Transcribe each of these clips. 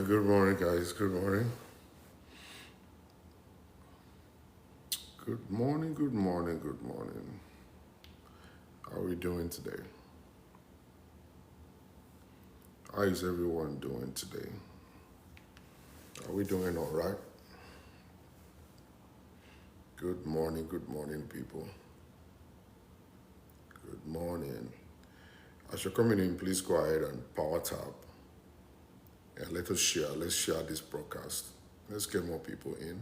Good morning, guys. Good morning. Good morning, good morning, good morning. How are we doing today? How is everyone doing today? Are we doing all right? Good morning, people. Good morning. As you're coming in, please go ahead and power tap and let us share. Let's share this broadcast. Let's get more people in,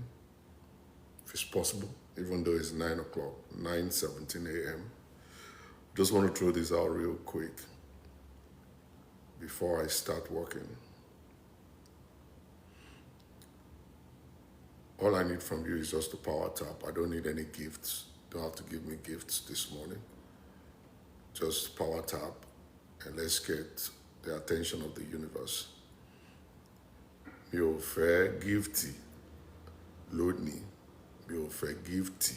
if it's possible, even though it's 9 o'clock, 9:17 a.m. Just want to throw this out real quick before I start working. All I need from you is just to power tap. I don't need any gifts. Don't have to give me gifts this morning. Just power tap and let's get the attention of the universe. Mi ò fẹ́ gifti lónìí. Mi ò fẹ́ gifti.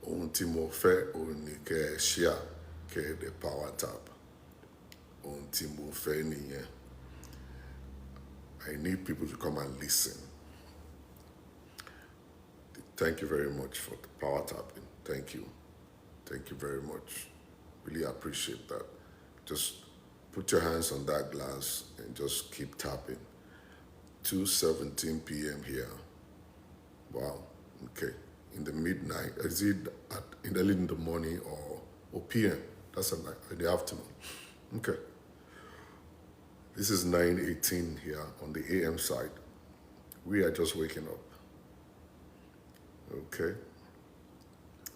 Ohun tí mo fẹ́ òun ni kẹ́ ẹ share, kẹ́ ẹ dẹ̀ power tap. Ohun tí mo fẹ́ nìyẹn. I need people to come and listen. Thank you very much for the power tapping. Thank you. Thank you very much. Really appreciate that. Just put your hands on that glass and just keep tapping. 2:17 p.m. here. Wow. Okay. In the midnight. Is it in early in the morning or p.m.? That's in the afternoon. Okay. This is 9:18 here on the a.m. side. We are just waking up. Okay.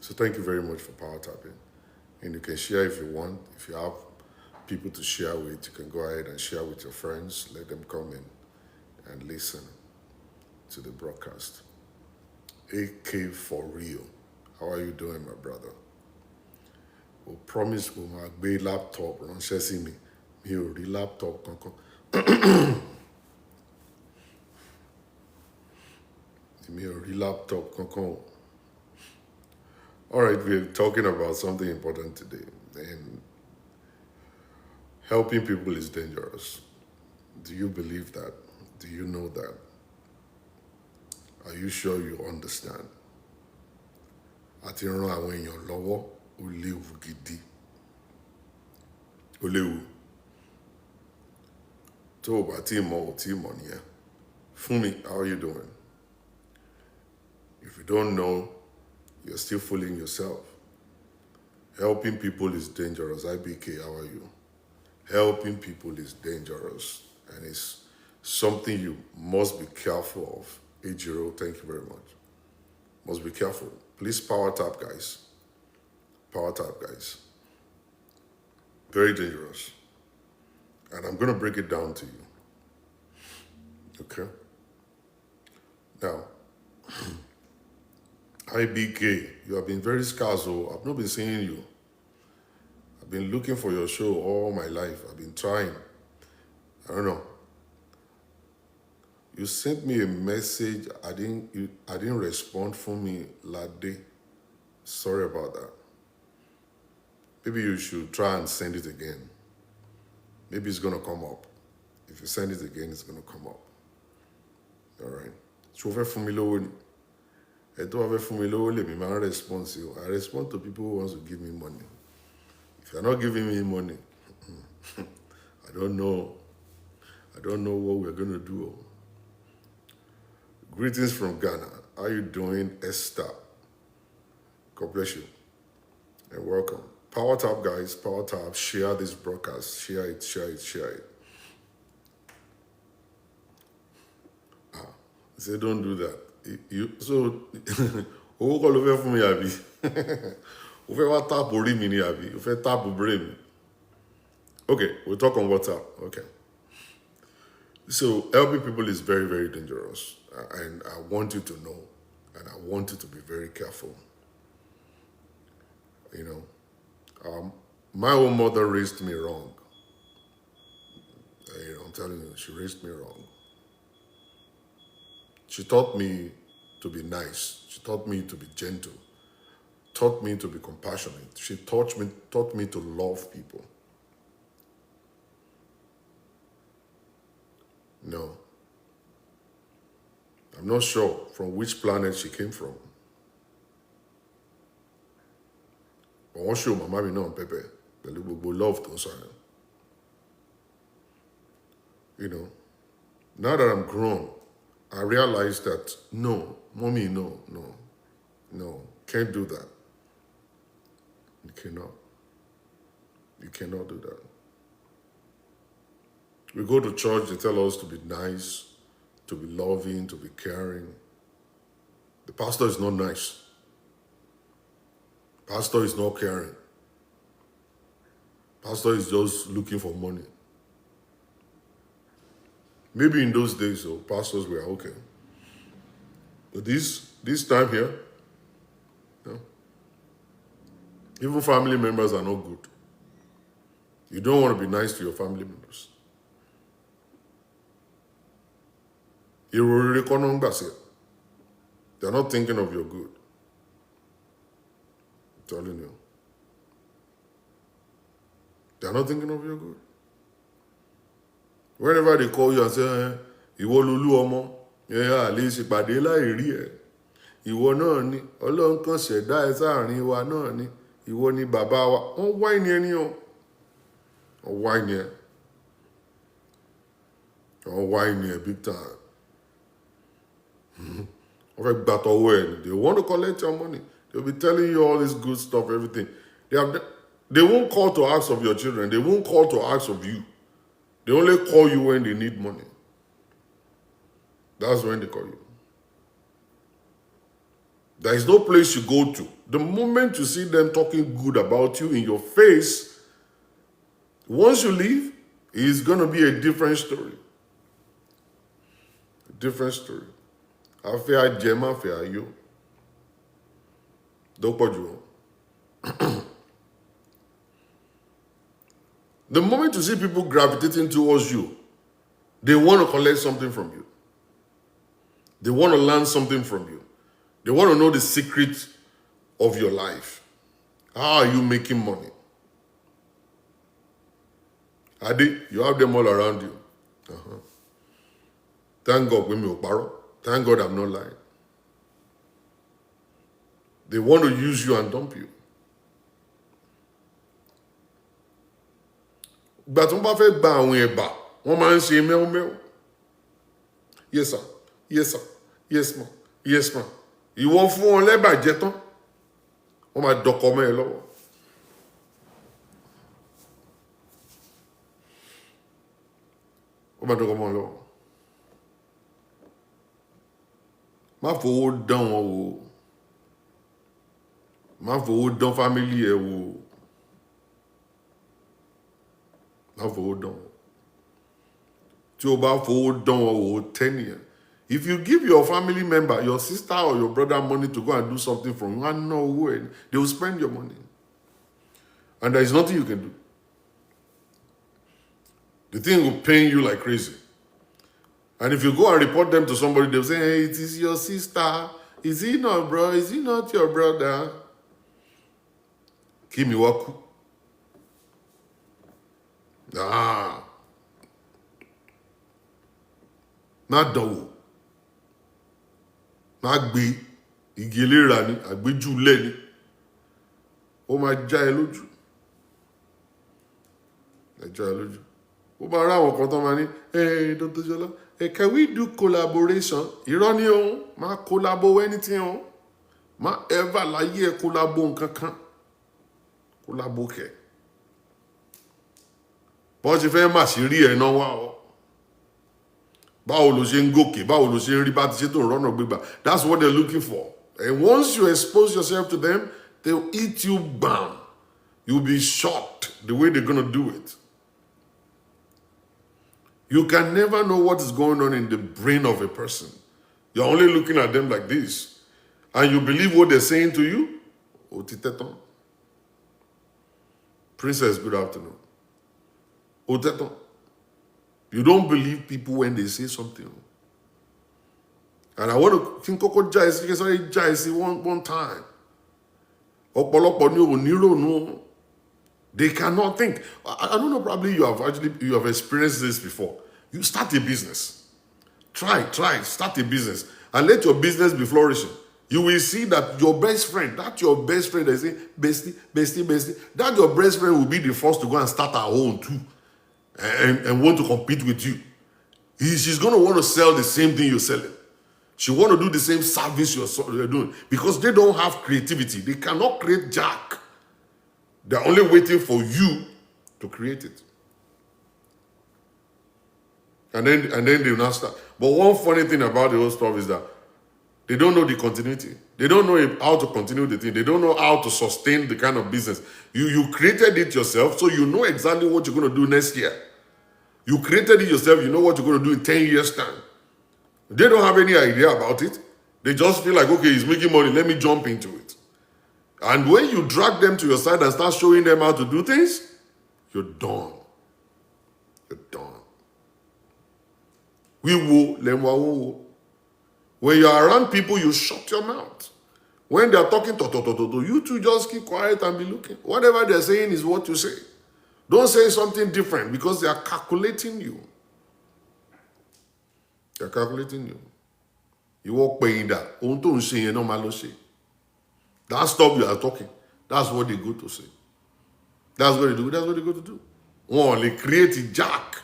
So thank you very much for power tapping. And you can share if you want. If you have people to share with, you can go ahead and share with your friends. Let them come in and listen to the broadcast. AK for real. How are you doing, my brother? Well, promise will my big laptop ránṣẹ́ sí mi. Mi ò rí laptop kankan. Mi ò rí laptop kankan. All right, we're talking about something important today. And helping people is dangerous. Do you believe that? Do you know that? Are you sure you understand? Àti ran àwọn èèyàn lọ́wọ́ ó léwu gidi. Ó léwu. Tó o bá tí mọ̀ ò tí mọ̀ nìyẹn. Fúnmi, how are you doing? If you don't know, you're still fooling yourself. Helping people is dangerous. IBK, how are you? Helping people is dangerous. And it's something you must be careful of. Ejiro, thank you very much. Must be careful. Please power tap, guys. Power tap, guys. Very dangerous. And I'm going to break it down to you. Okay? Now, IBK, you have been very scarce. So I've not been seeing you. I've been looking for your show all my life. I've been trying. I don't know. You sent me a message. I didn't respond for me that day. Sorry about that. Maybe you should try and send it again. Maybe it's gonna come up. If you send it again, it's gonna come up. All right. Ṣó fẹ́ fún mi lówó ni? Ẹ tó bá fẹ́ fún mi lówó lèmi máa ń respond sí o. I respond to people who want to give me money. If you're not giving me money, I don't know what we're gonna do. Greetings from Ghana. How you doing, Esther? God bless you. And welcome. Power tap, guys. Power tap. Share this broadcast. Share it, share it, share it. Say don't do that. So, owó kọ́ ló fẹ́ fún mi àbí? O fẹ́ wá tap orí mi ni àbí? O fẹ́ tap brain mi? Okay, we'll talk on WhatsApp. Okay. So helping people is very, very dangerous. And I want you to know, and I want you to be very careful. You know, my own mother raised me wrong. I'm telling you, she raised me wrong. She taught me to be nice. She taught me to be gentle. Taught me to be compassionate. She taught me to love people. No. I'm not sure from which planet she came from. But wọ́n show màmá mi náà pẹ́pẹ́ pẹ̀lú gbogbo love tó ń sọ yẹn. You know, now that I'm grown, I realize that no, mommy, no, can't do that. You cannot. You cannot do that. We go to church, they tell us to be nice, to be loving, to be caring. The pastor is not nice. Pastor is not caring. Pastor is just looking for money. Maybe in those days, pastors were okay. But this time here, even family members are not good. You don't want to be nice to your family members. They're not thinking of your good. I'm telling you. They're not thinking of your good. Whenever they call you and say, ìwọ lolú ọmọ, àlè ìṣèpàdé láì rí ẹ. Ìwọ náà ni, Ọlọ́run kan ṣẹ̀dá ẹ sáàrin wa náà ni, ìwọ ni bàbá wa. Wọ́n wáìnì ẹni o. Wọ́n wáìnì ẹ. Wọ́n wáìnì ẹ big time. Wọ́n fẹ́ gbà tọwọ́ ẹ. They want to collect your money. They'll be telling you all this good stuff, everything. They won't call to ask of your children. They won't call to ask of you. They only call you when they need money. That's when they call you. There is no place you go to. The moment you see them talking good about you in your face, once you leave, it's going to be a different story. A different story. Afẹ́ ajẹ́mọ́ afẹ́ ayọ̀. Dọ́pọ̀ jù. The moment you see people gravitating towards you, they want to collect something from you. They want to learn something from you. They want to know the secret of your life. How are you making money? Adi, you have them all around you. Thank God, thank God I'm not lying. They want to use you and dump you. But wọ́n bá fẹ́ gba àwọn ẹ̀bà, wọ́n máa ń ṣe mẹ́wọ́mẹ́wọ́. Yes sir, yes sir, yes ma, yes ma. Ìwọ fún wọn lẹ́bà jẹ tán, wọ́n máa dọkọ mọ́ ẹ lọ́wọ́. Wọ́n máa dọkọ mọ́ ẹ lọ́wọ́. Má fowó dán wọn wò. Má fowó dán fámílì ẹ wò. Má fowó dán wọn. Tí o bá fowó dán wọn wò, tẹ́nìyàn. If you give your family member, your sister or your brother money to go and do something from you, and no way, they will spend your money. And there is nothing you can do. The thing will pain you like crazy. And if you go and report them to somebody, they'll say, hey, it is your sister. Is he not, bro? Is he not your brother? Kimi waku. Not dánwò. Má gbé igi eléra ni, àgbéjúlẹ̀ ni. Ó máa já ẹ lójú. Ẹ já ẹ lójú. Ó máa rá àwọn kan tán máa ní, hey, Dr. Shola, can we do collaboration? Irọ́ ni o, má collabo anything o. Má ever láyé ẹ collabo nǹkan kan. Collabo kẹ̀. Bọ́n ṣe fẹ́ má ṣe rí ẹ̀ náà wá ọ. Báwo ló ṣe ń gòkè, báwo ló ṣe ń rí bá ti ṣe tó ń rọ́nà gbégbà. That's what they're looking for. And once you expose yourself to them, they'll eat you bam. You'll be shocked the way they're going to do it. You can never know what is going on in the brain of a person. You're only looking at them like this. And you believe what they're saying to you? Otiteton. Princess, good afternoon. Oteton. You don't believe people when they say something. And I want to think Koko Jaisi one time. They cannot think. I don't know, probably you have experienced this before. You start a business. Try, start a business. and let your business be flourishing, you will see that your best friend, that they say, bestie, bestie, bestie, that your best friend will be the first to go and start her own too, and want to compete with you. She's going to want to sell the same thing you're selling. She want to do the same service you're doing, because they don't have creativity. They cannot create jack. They're only waiting for you to create it. And then they will not start. But one funny thing about the whole stuff is that they don't know the continuity. They don't know how to continue the thing. They don't know how to sustain the kind of business. You created it yourself, so you know exactly what you're going to do next year. You created it yourself, you know what you're going to do in 10 years' time. They don't have any idea about it. They just feel like, okay, he's making money, let me jump into it. And when you drag them to your side and start showing them how to do things, you're done. You're done. When you're around people, you shut your mouth. When they're talking, you two just keep quiet and be looking. Whatever they're saying is what you say. Don't say something different, because they are calculating you. They're calculating you. You walk by that. That stuff you are talking, that's what they go to say. That's what they do. That's what they go to do. One, they create a jack.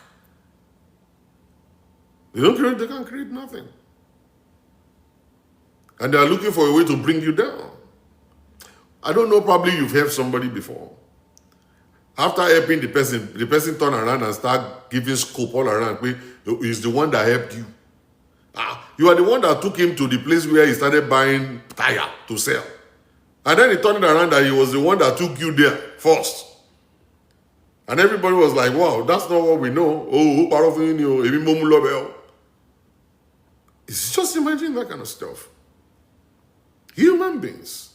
They can't create nothing. And they are looking for a way to bring you down. I don't know, probably you've helped somebody before. After helping the person turn around and start giving scope all around. He's the one that helped you. You are the one that took him to the place where he started buying tire to sell. And then he turned it around that he was the one that took you there first. And everybody was like, wow, that's not what we know. It's just imagine that kind of stuff. Human beings.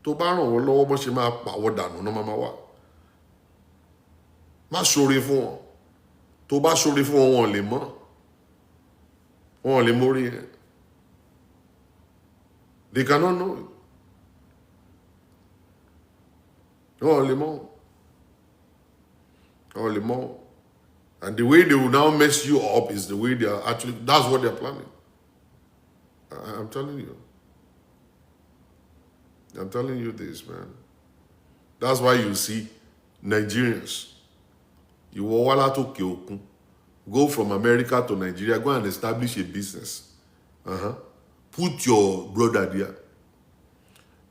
Tó bá ràn wọ́n lọ́wọ́ bó ṣe máa pàwọ́ dànù náà máa wà. Má ṣoore fún wọn. Tó bá ṣoore fún wọn, wọn lè mọ̀. Wọn lè mórí ẹ̀. They cannot know it. Wọn lè mọ̀. Wọn lè mọ̀. And the way they will now mess you up is the way they are actually, that's what they're planning. I'm telling you. I'm telling you this, man. That's why you see Nigerians. You go from America to Nigeria, go and establish a business. Put your brother there.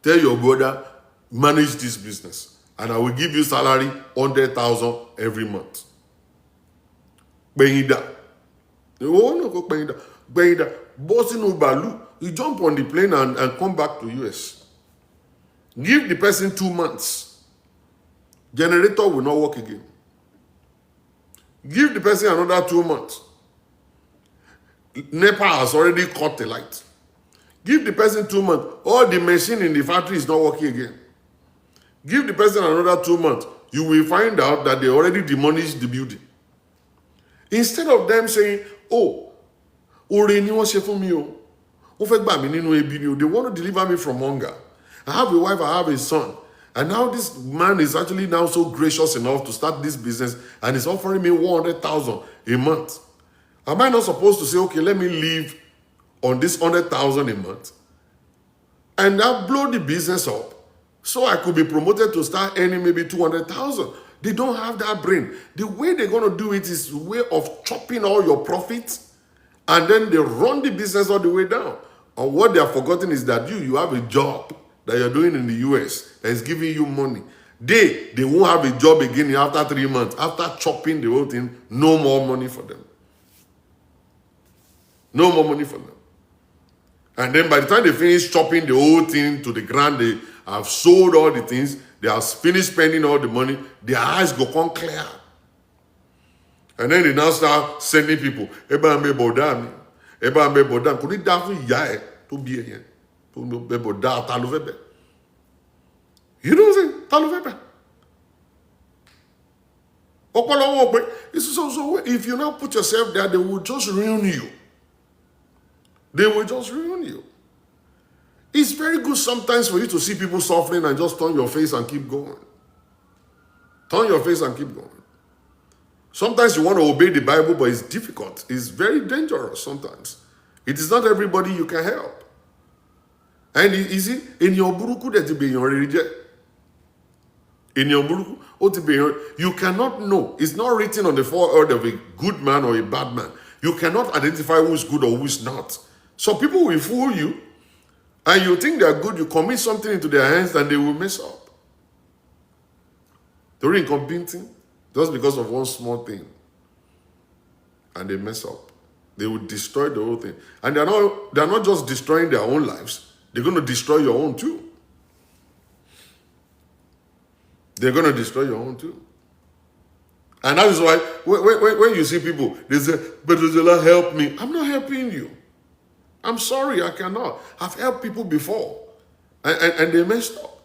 Tell your brother, manage this business. And I will give you salary 100,000 every month. Benida. Boss in Ubalu, you jump on the plane and come back to US. Give the person 2 months. Generator will not work again. Give the person another 2 months. NEPA has already cut the light. Give the person 2 months. All the machine in the factory is not working again. Give the person another 2 months. You will find out that they already demolished the building. Instead of them saying, oh, they want to deliver me from hunger. I have a wife, I have a son. And now this man is actually now so gracious enough to start this business and is offering me 100,000 a month. Am I not supposed to say, okay, let me live on this 100,000 a month and now blow the business up so I could be promoted to start earning maybe 200,000? They don't have that brain. The way they're going to do it is a way of chopping all your profits, and then they run the business all the way down. And what they have forgotten is that you have a job that you're doing in the US that is giving you money. They won't have a job again after 3 months. After chopping the whole thing, no more money for them. No more money for them. And then by the time they finish chopping the whole thing to the ground, they have sold all the things, they have finished spending all the money, their eyes go come clear. And then they now start sending people, Eba me bodami, Eba me bodam, could it dafu yae to be here? To be boda talovebe. You know what I'm saying? Talovebe. So if you now put yourself there, they will just ruin you. They will just ruin you. It's very good sometimes for you to see people suffering and just turn your face and keep going. Turn your face and keep going. Sometimes you want to obey the Bible, but it's difficult. It's very dangerous sometimes. It is not everybody you can help. And you see, in your buruku, that be your religion. In your buruku, you cannot know. It's not written on the forehead of a good man or a bad man. You cannot identify who is good or who is not. So people will fool you, and you think they are good. You commit something into their hands, and they will mess up. They're incompetent just because of one small thing, and they mess up. They will destroy the whole thing, and they're not just destroying their own lives. They're going to destroy your own too. They're going to destroy your own too. And that is why when you see people, they say, but Zola, help me. I'm not helping you. I'm sorry, I cannot. I've helped people before, and they messed up.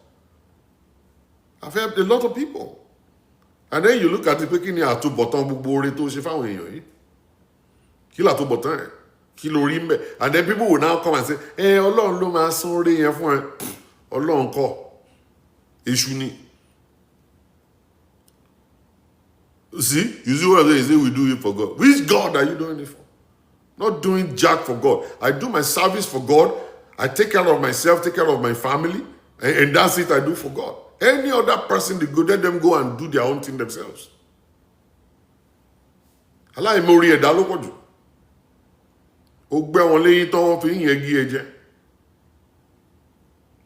I've helped a lot of people. And then you look at the picking here to bottom to she found you. Kill at bottom. And then people will now come and say, hey, Ọlọ́run ló máa san oore yẹn fún ẹ. Ọlọ́run kọ́. Èṣù ni. See? You see what I'm saying? You say we do it for God. Which God are you doing it for? Not doing jack for God. I do my service for God. I take care of myself, take care of my family. And that's it I do for God. Any other person, they go, let them go and do their own thing themselves. Allah imori ẹ̀dá ló pọ̀ jù. Ó gbé wọn léyìn tán wọ́n fi ń yẹgi ẹ̀jẹ̀.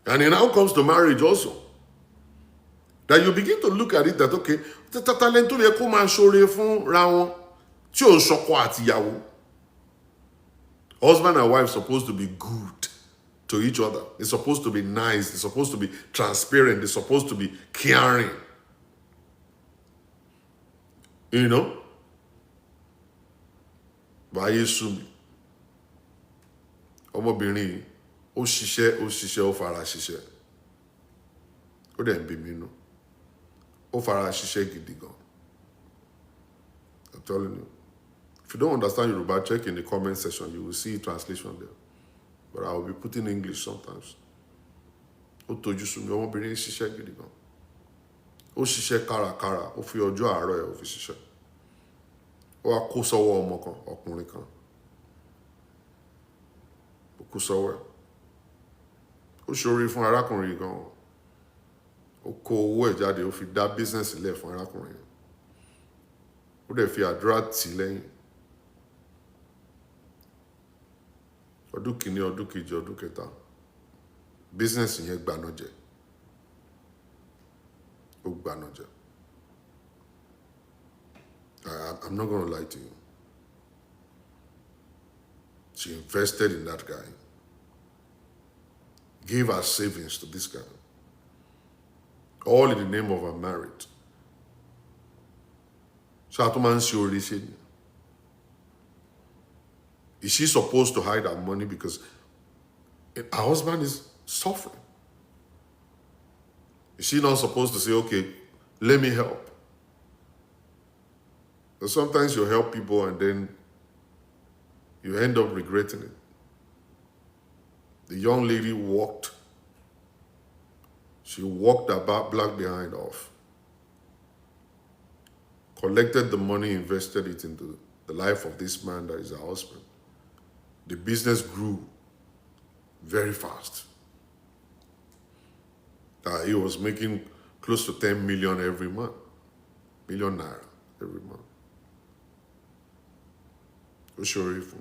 And it now comes to marriage also. That you begin to look at it that, okay, talent tó yẹ kó máa ṣoore fún ra wọn tí ò ń ṣọkọ àtìyàwó. Husband and wife are supposed to be good to each other. They're supposed to be nice. They're supposed to be transparent. They're supposed to be caring. You know? Báyé sú mi. Ọmọbìnrin ó ṣiṣẹ́, ó fara ṣiṣẹ́. Ó dẹ̀ ń bí mi nú. Ó fara ṣiṣẹ́ gidi gan. I'm telling you. If you don't understand Yoruba, check in the comment section. You will see translation there. But I will be putting English sometimes. Ó tójú sú mi, ọmọbìnrin ṣiṣẹ́ gidi gan. Ó ṣiṣẹ́ kárakára, ó fi ọjọ́ àárọ̀ ẹ̀ ó fi ṣiṣẹ́. Ó wá kó sọ́wọ́ ọmọ kan, ọkùnrin kan. Ó kó sọ́wọ́ ẹ̀. Ó ṣoore fún arákùnrin gan. Ó kó owó ẹ̀ jáde, ó fi dá business sílẹ̀ fún arákùnrin. Ó dẹ̀ fi àdúrà tì lẹ́yìn. Ọdún kìíní, ọdún kejì, ọdún kẹta. Business yẹn gbaná jẹ. Ó gbaná jẹ. I'm not going to lie to you. She invested in that guy. Gave her savings to this guy. All in the name of her marriage. Shatuman Shiori. Is she supposed to hide her money because her husband is suffering? Is she not supposed to say, okay, let me help? But sometimes you help people and then you end up regretting it. The young lady walked. She walked her black behind off. Collected the money, invested it into the life of this man that is her husband. The business grew very fast. He was making close to 10 million every month. Million naira every month. Oshorifu.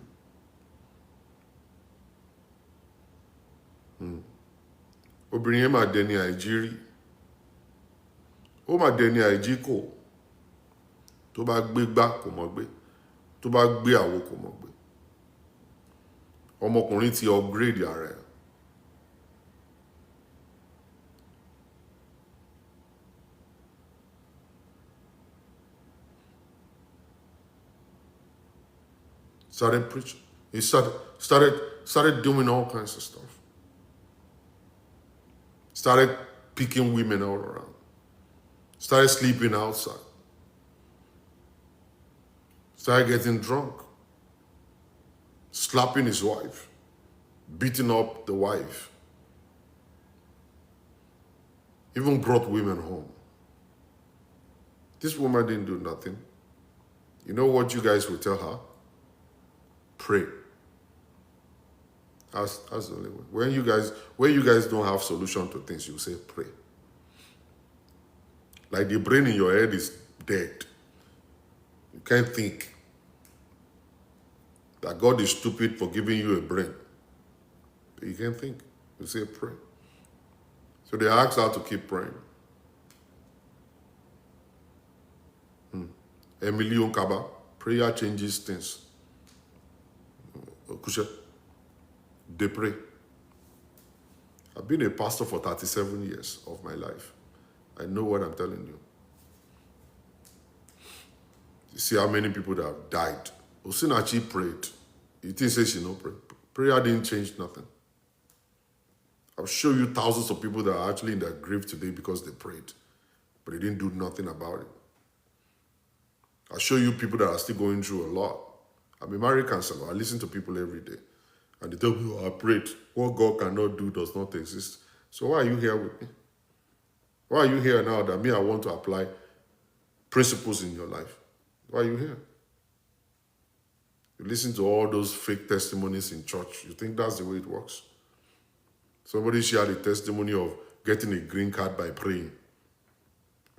Obìnrin yẹn máa dẹni àìjírí. Ó máa dẹni àìjíkò. Tó bá gbé gbá kò mọ̀ gbé. Tó bá gbé àwo kò mọ̀ gbé. Ọmọkùnrin ti upgrade ara ẹ̀. Started preaching. He started doing all kinds of stuff. Started picking women all around. Started sleeping outside. Started getting drunk. Slapping his wife. Beating up the wife. Even brought women home. This woman didn't do nothing. You know what you guys will tell her? Pray. That's the only way. When you guys don't have solution to things, you say pray. Like the brain in your head is dead. You can't think. That God is stupid for giving you a brain. You can't think. You say pray. So they ask her to keep praying. Emily Onkaba, prayer changes things. They pray. I've been a pastor for 37 years of my life. I know what I'm telling you. You see how many people that have died. Osinachi prayed. You think say she no pray. Prayer didn't change nothing. I'll show you thousands of people that are actually in their grave today because they prayed. But they didn't do nothing about it. I'll show you people that are still going through a lot. I'm a married counselor. I listen to people every day. And they tell me, oh, I prayed. What God cannot do does not exist. So why are you here with me? Why are you here now that me, I want to apply principles in your life? Why are you here? You listen to all those fake testimonies in church. You think that's the way it works? Somebody shared a testimony of getting a green card by praying.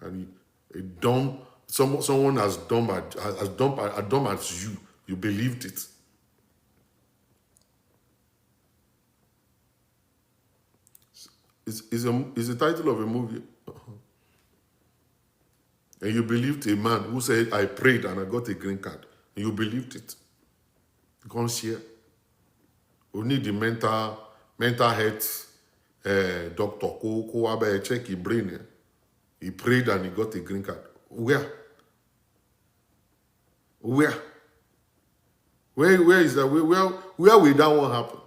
And someone as dumb as you believed it. It's the title of a movie. And you believed a man who said, I prayed and I got a green card. And you believed it. You can't share. We need the mental health doctor. Go check his brain. He prayed and he got a green card. Where? Where is that? Where will that one happen?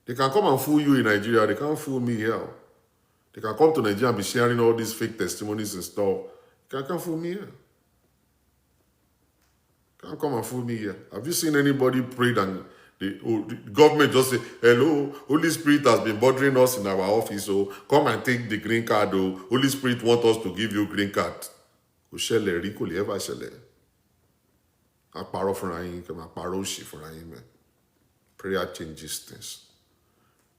They can come and fool you in Nigeria. They can't fool me here. They can come to Nigeria and be sharing all these fake testimonies and stuff. They can't fool me here. Can't come and fool me here. Have you seen anybody pray and the government just say, hello, Holy Spirit has been bothering us in our office, so come and take the green card. Holy Spirit wants us to give you green card. Prayer changes things.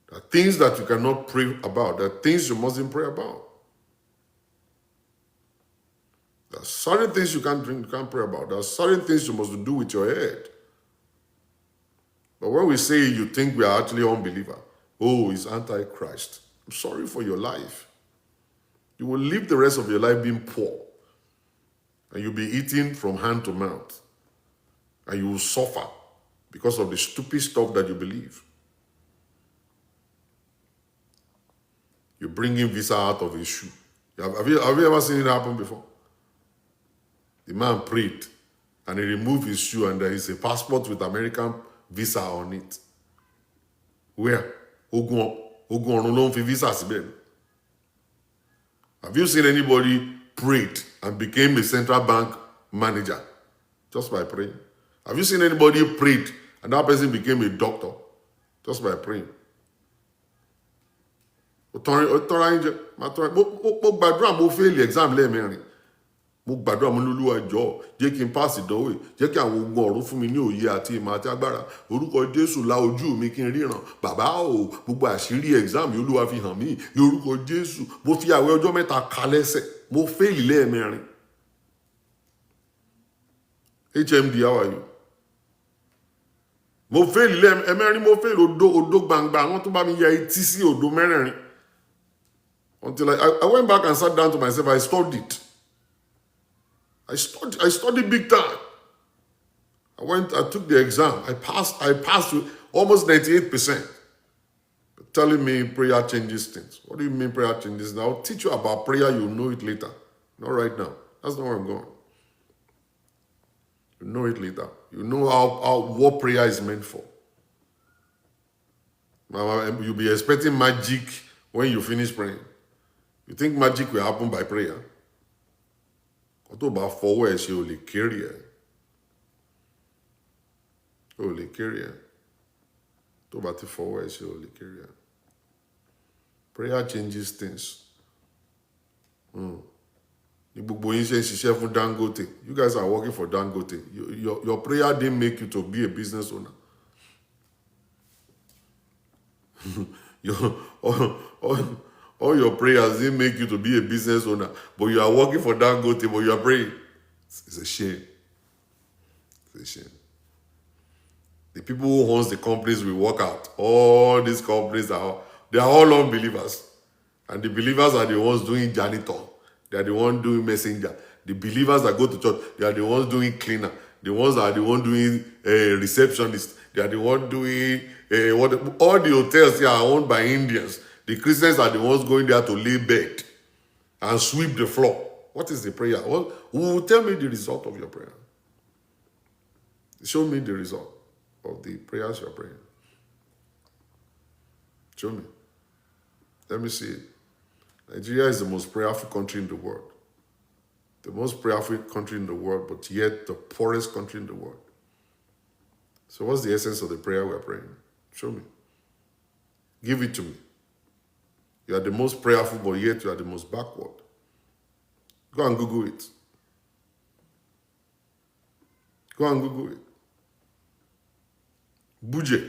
There are things that you cannot pray about. There are things you mustn't pray about. There are certain things you can't pray about. There are certain things you must do with your head. But when we say you think we are actually unbeliever, oh, it's antichrist. I'm sorry for your life. You will live the rest of your life being poor. And you'll be eating from hand to mouth. And you will suffer because of the stupid stuff that you believe. You're bringing visa out of a shoe. Have you ever seen it happen before? The man prayed and he removed his shoe and there is a passport with American visa on it. Where? Visa. Have you seen anybody prayed and became a central bank manager just by praying? Have you seen anybody prayed and that person became a doctor just by praying? Mo gbàdúrà mo fail exam lẹ́ẹ̀mẹ́rin. Mo gbàdúrà mo lólúwa jọ̀ọ́ jẹ́ kí n pass ìdánwò, jẹ́ kí àwọn ogun ọ̀run fún mi ní òye àti ìmọ̀ àti agbára. Orúkọ Jésù la ojú mi kí n ríran. Bàbá o, gbogbo àṣírí exam yìí Olúwa fi hàn mí. Ní orúkọ Jésù, mo fi àwẹ̀ ọjọ́ mẹ́ta ka lẹ́sẹ̀. Mo fail lẹ́ẹ̀mẹ́rin. HMD, how are you? Mo fail lẹ́ẹ̀mẹ́rin, mo fail odo gbangba. Àwọn tó bá mi ya etí sí odo mẹ́rẹ̀ẹ̀rin. Until I went back and sat down to myself, I studied. I studied big time. I took the exam. I passed with almost 98%. Telling me prayer changes things. What do you mean prayer changes? Now, I'll teach you about prayer, you'll know it later. Not right now. That's not where I'm going. You'll know it later. You know what prayer is meant for. You'll be expecting magic when you finish praying. You think magic will happen by prayer? Tó bá fọwọ́ ẹ ṣe ò lè kéré ẹ. Ò lè kéré ẹ. Tó bá ti fọwọ́ ẹ ṣe ò lè kéré ẹ. Prayer changes things. You guys are working for Dangote. Your prayer didn't make you to be a business owner. All your prayers didn't make you to be a business owner, but you are working for Dangote, but you are praying. It's a shame. It's a shame. The people who owns the companies will work out. All these companies they are all unbelievers. And the believers are the ones doing janitor. They are the ones doing messenger. The believers that go to church, they are the ones doing cleaner. The ones that are the ones doing receptionist. They are the ones doing all the hotels here are owned by Indians. The Christians are the ones going there to lay bed and sweep the floor. What is the prayer? Who will tell me the result of your prayer? Show me the result of the prayers you're praying. Show me. Let me see it. Nigeria is the most prayerful country in the world. The most prayerful country in the world, but yet the poorest country in the world. So what's the essence of the prayer we're praying? Show me. Give it to me. You are the most prayerful, but yet you are the most backward. Go and Google it. Go and Google it. Budget.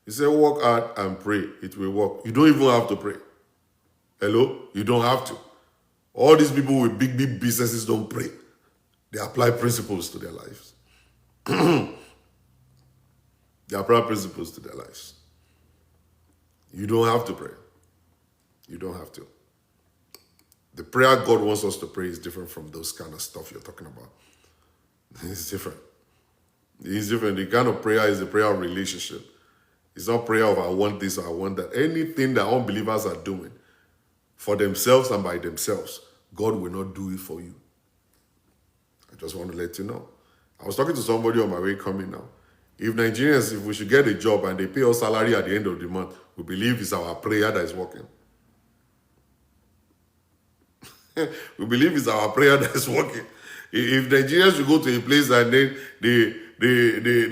He said, work hard and pray. It will work. You don't even have to pray. Hello? You don't have to. All these people with big businesses don't pray. They apply principles to their lives. They apply principles to their lives. You don't have to pray. You don't have to. The prayer God wants us to pray is different from those kind of stuff you're talking about. It's different. It's different. The kind of prayer is a prayer of relationship. It's not prayer of I want this or I want that. Anything that unbelievers are doing for themselves and by themselves, God will not do it for you. I just want to let you know. I was talking to somebody on my way coming now. If Nigerians, if we should get a job and they pay us salary at the end of the month, we believe it's our prayer that is working. We believe it's our prayer that is working. If Nigerians should go to a place and then they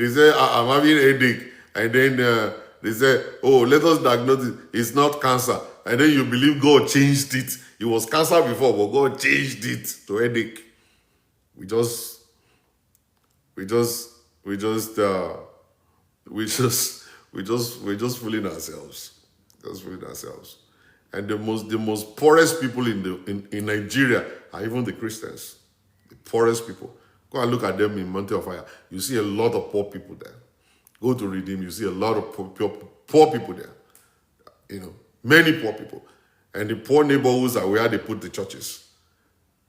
say, I'm having a headache, and then they say, oh, let us diagnose it. It's not cancer. And then you believe God changed it. It was cancer before, but God changed it to headache. We just fooling ourselves. Just fooling ourselves. And the most poorest people in Nigeria are even the Christians. The poorest people. Go and look at them in Mountain of Fire. You see a lot of poor people there. Go to Redeem, you see a lot of poor people there. You know, many poor people. And the poor neighborhoods are where they put the churches.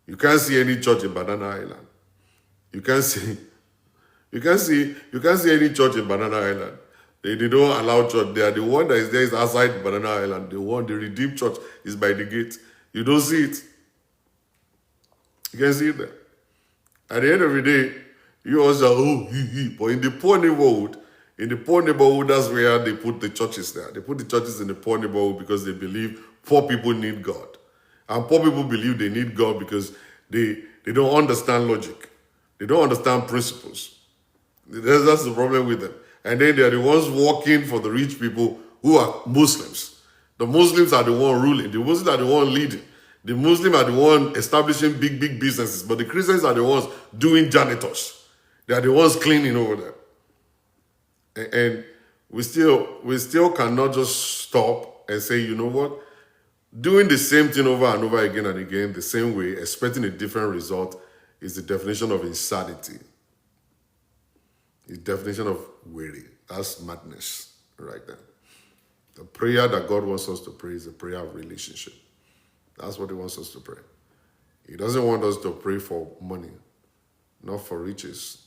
You can't see any church in Banana Island. You can't see any church in Banana Island. They don't allow church there. The one that is there is outside Banana Island. The Redeemed Church is by the gate. You don't see it. You can see it there. At the end of the day, you also but in the poor neighborhood, that's where they put the churches there. They put the churches in the poor neighborhood because they believe poor people need God. And poor people believe they need God because they don't understand logic. They don't understand principles. That's the problem with them. And then they're the ones working for the rich people who are Muslims. The Muslims are the one ruling. The Muslims are the one leading. The Muslims are the one establishing big businesses. But the Christians are the ones doing janitors. They are the ones cleaning over there. And we still cannot just stop and say, you know what? Doing the same thing over and over again and again, the same way, expecting a different result, is the definition of insanity. The definition of weary. That's madness right there. The prayer that God wants us to pray is a prayer of relationship. That's what he wants us to pray. He doesn't want us to pray for money, not for riches.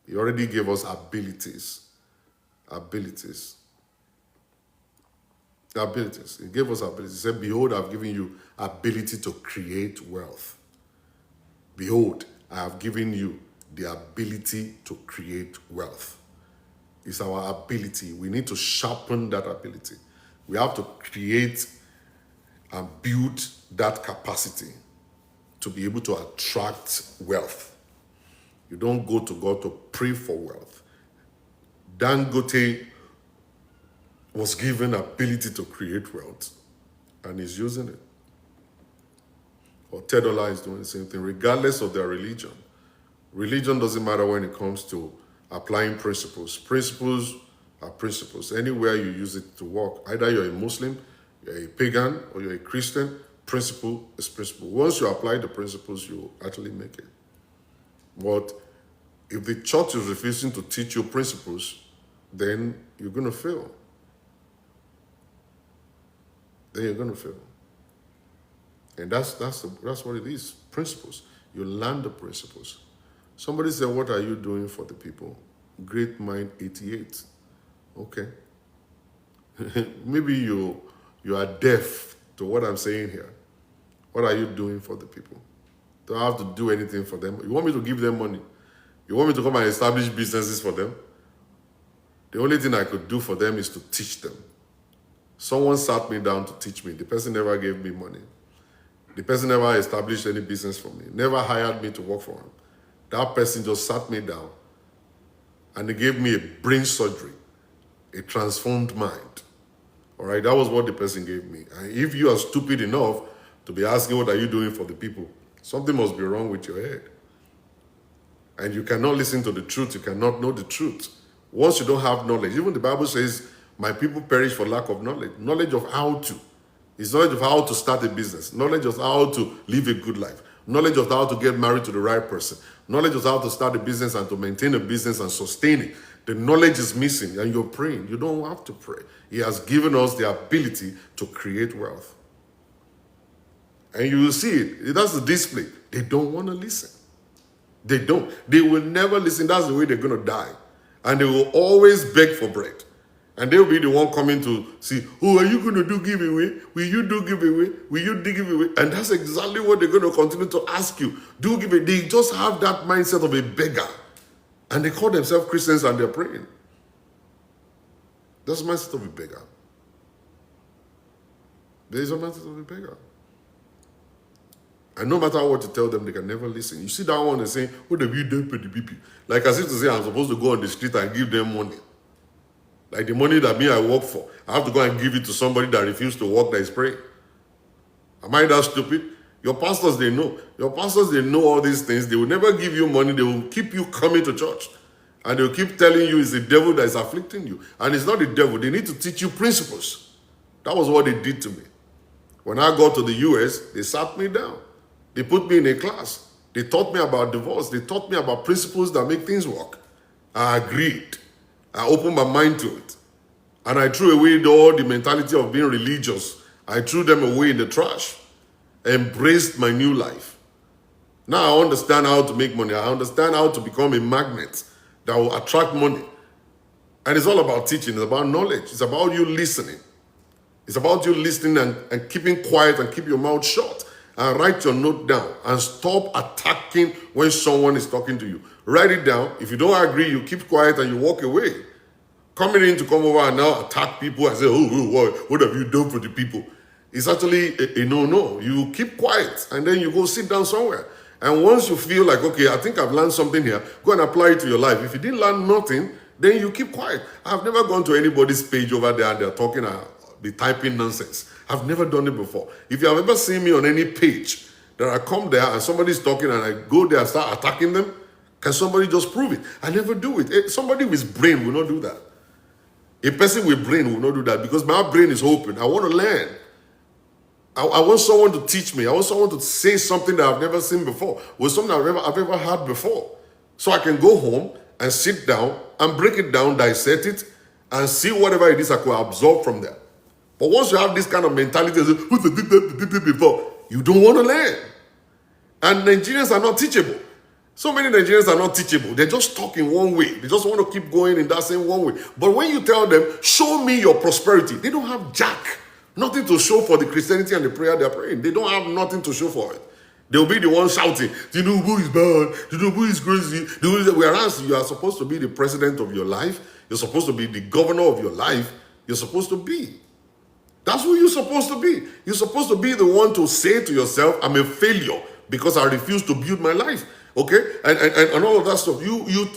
He already gave us abilities. Abilities. He gave us abilities. He said, behold, I've given you ability to create wealth. Behold, I have given you the ability to create wealth. It's our ability. We need to sharpen that ability. We have to create and build that capacity to be able to attract wealth. You don't go to God to pray for wealth. Dangote was given ability to create wealth, and he's using it. or $10 is doing the same thing, regardless of their religion. Religion doesn't matter when it comes to applying principles. Principles are principles. Anywhere you use it to work, either you're a Muslim, you're a pagan, or you're a Christian, principle is principle. Once you apply the principles, you actually make it. But if the church is refusing to teach you principles, then you're going to fail. Then you're going to fail. And that's what it is, principles. You learn the principles. Somebody said, what are you doing for the people? Great Mind 88. Okay. Maybe you are deaf to what I'm saying here. What are you doing for the people? Do I have to do anything for them? You want me to give them money? You want me to come and establish businesses for them? The only thing I could do for them is to teach them. Someone sat me down to teach me. The person never gave me money. The person never established any business for me, never hired me to work for him. That person just sat me down and they gave me a brain surgery, a transformed mind. All right, that was what the person gave me. And if you are stupid enough to be asking, what are you doing for the people? Something must be wrong with your head. And you cannot listen to the truth. You cannot know the truth. Once you don't have knowledge, even the Bible says, my people perish for lack of knowledge. Knowledge of how to. It's knowledge of how to start a business. Knowledge of how to live a good life. Knowledge of how to get married to the right person. Knowledge of how to start a business and to maintain a business and sustain it. The knowledge is missing and you're praying. You don't have to pray. He has given us the ability to create wealth. And you will see it. That's the display. They don't want to listen. They don't. They will never listen. That's the way they're going to die. And they will always beg for bread. And they'll be the one coming to see, oh, are you going to do giveaway? Will you do giveaway? Will you do giveaway? And that's exactly what they're going to continue to ask you. Do giveaway. They just have that mindset of a beggar. And they call themselves Christians and they're praying. That's the mindset of a beggar. There is a mindset of a beggar. And no matter what you tell them, they can never listen. You see that one is saying, what have you done for the people? Like as if to say, I'm supposed to go on the street and give them money. Like the money that I work for, I have to go and give it to somebody that refused to work, that is praying. Am I that stupid? Your pastors, they know. Your pastors, they know all these things. They will never give you money. They will keep you coming to church. And they will keep telling you it's the devil that is afflicting you. And it's not the devil. They need to teach you principles. That was what they did to me. When I got to the US, they sat me down. They put me in a class. They taught me about divorce. They taught me about principles that make things work. I agreed. I opened my mind to it. And I threw away all the mentality of being religious. I threw them away in the trash. Embraced my new life. Now I understand how to make money. I understand how to become a magnet that will attract money. And it's all about teaching. It's about knowledge. It's about you listening. It's about you listening and keeping quiet and keep your mouth shut. And write your note down and stop attacking when someone is talking to you. Write it down. If you don't agree, you keep quiet and you walk away. Coming in to come over and now attack people and say, oh, what have you done for the people? It's actually a no. You keep quiet and then you go sit down somewhere. And once you feel like, okay, I think I've learned something here, go and apply it to your life. If you didn't learn nothing, then you keep quiet. I've never gone to anybody's page over there and they're talking, be typing nonsense. I've never done it before. If you have ever seen me on any page that I come there and somebody's talking and I go there and start attacking them, can somebody just prove it? I never do it. Somebody with brain will not do that. A person with brain will not do that because my brain is open. I want to learn. I want someone to teach me. I want someone to say something that I've never seen before, or something I've ever heard before. So I can go home and sit down and break it down, dissect it, and see whatever it is I could absorb from there. But once you have this kind of mentality, before, you don't want to learn. And Nigerians are not teachable. So many Nigerians are not teachable. They just talk in one way. They just want to keep going in that same one way. But when you tell them, show me your prosperity, they don't have jack. Nothing to show for the Christianity and the prayer they're praying. They don't have nothing to show for it. They'll be the ones shouting, Tinubu is bad, Tinubu is crazy. Whereas you are supposed to be the president of your life. You're supposed to be the governor of your life. You're supposed to be. That's who you're supposed to be. You're supposed to be the one to say to yourself, I'm a failure because I refuse to build my life. Okay? And all of that stuff. You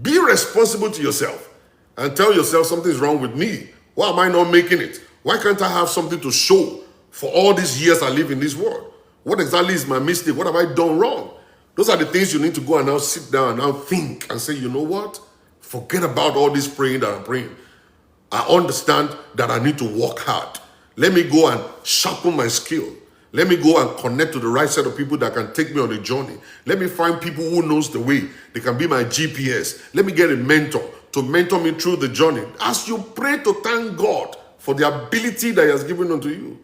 be responsible to yourself and tell yourself something's wrong with me. Why am I not making it? Why can't I have something to show for all these years I live in this world? What exactly is my mistake? What have I done wrong? Those are the things you need to go and now sit down and now think and say, you know what? Forget about all this praying that I'm praying. I understand that I need to work hard. Let me go and sharpen my skill. Let me go and connect to the right set of people that can take me on a journey. Let me find people who knows the way. They can be my GPS. Let me get a mentor to mentor me through the journey. As you pray to thank God for the ability that He has given unto you.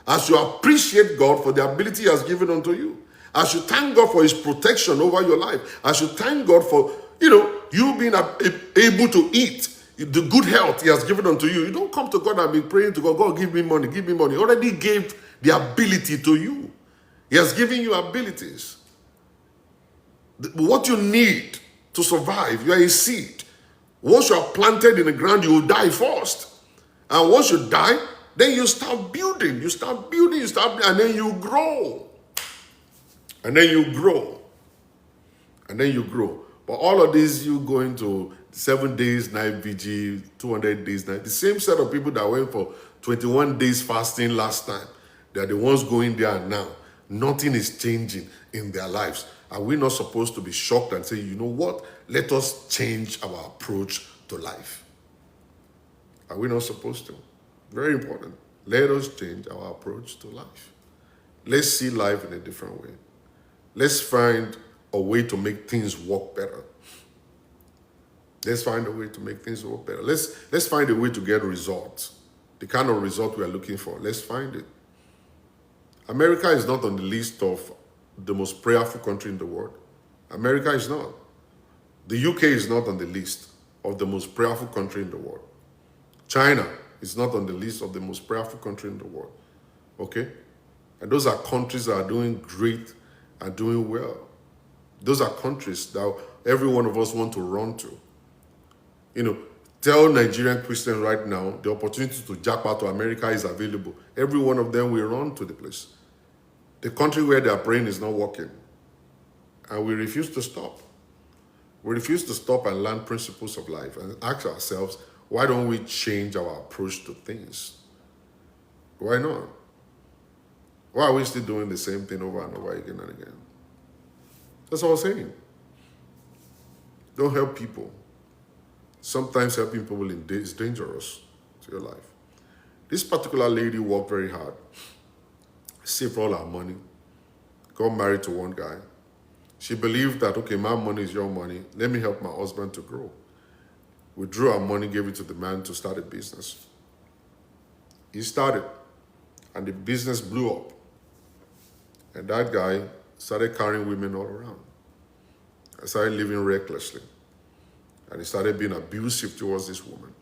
As you appreciate God for the ability He has given unto you. As you thank God for His protection over your life. As you thank God for, you being able to eat. The good health He has given unto you. You don't come to God and be praying to God, God, give me money, give me money. He already gave the ability to you. He has given you abilities. What you need to survive, you are a seed. Once you are planted in the ground, you will die first. And once you die, then you start building. You start building, and then you grow. And then you grow. And then you grow. But all of this, you going to 7 days night VG, 200 days night. The same set of people that went for 21 days fasting last time, they are the ones going there now. Nothing is changing in their lives. Are we not supposed to be shocked and say, you know what? Let us change our approach to life. Are we not supposed to? Very important. Let us change our approach to life. Let's see life in a different way. Let's find a way to make things work better. Let's find a way to make things work better. Let's find a way to get results. The kind of result we are looking for. Let's find it. America is not on the list of the most prayerful country in the world. America is not. The UK is not on the list of the most prayerful country in the world. China is not on the list of the most prayerful country in the world. Okay? And those are countries that are doing great and doing well. Those are countries that every one of us want to run to. Tell Nigerian Christians right now, the opportunity to jackpot to America is available. Every one of them will run to the place. The country where they are praying is not working. And we refuse to stop. We refuse to stop and learn principles of life and ask ourselves, why don't we change our approach to things? Why not? Why are we still doing the same thing over and over again and again? That's all I'm saying. Don't help people. Sometimes helping people is dangerous to your life. This particular lady worked very hard, saved all her money, got married to one guy. She believed that, okay, my money is your money. Let me help my husband to grow. Withdrew her money, gave it to the man to start a business. He started, and the business blew up. And that guy started carrying women all around. I started living recklessly. And he started being abusive towards this woman.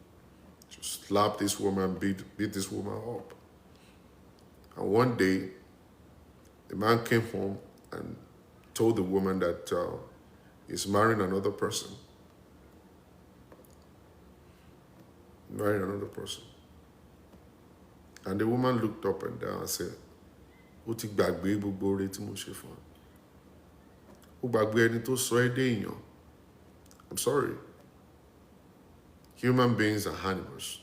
She slapped this woman, beat this woman up. And one day, the man came home and told the woman that he's marrying another person. Marrying another person. And the woman looked up and down and said, "Ó ti gbàgbé gbogbo oore tí mo ṣe fún ọ. Ó gbàgbé ẹni tó sọ ẹ́ dé èèyàn." I'm sorry. Human beings are animals.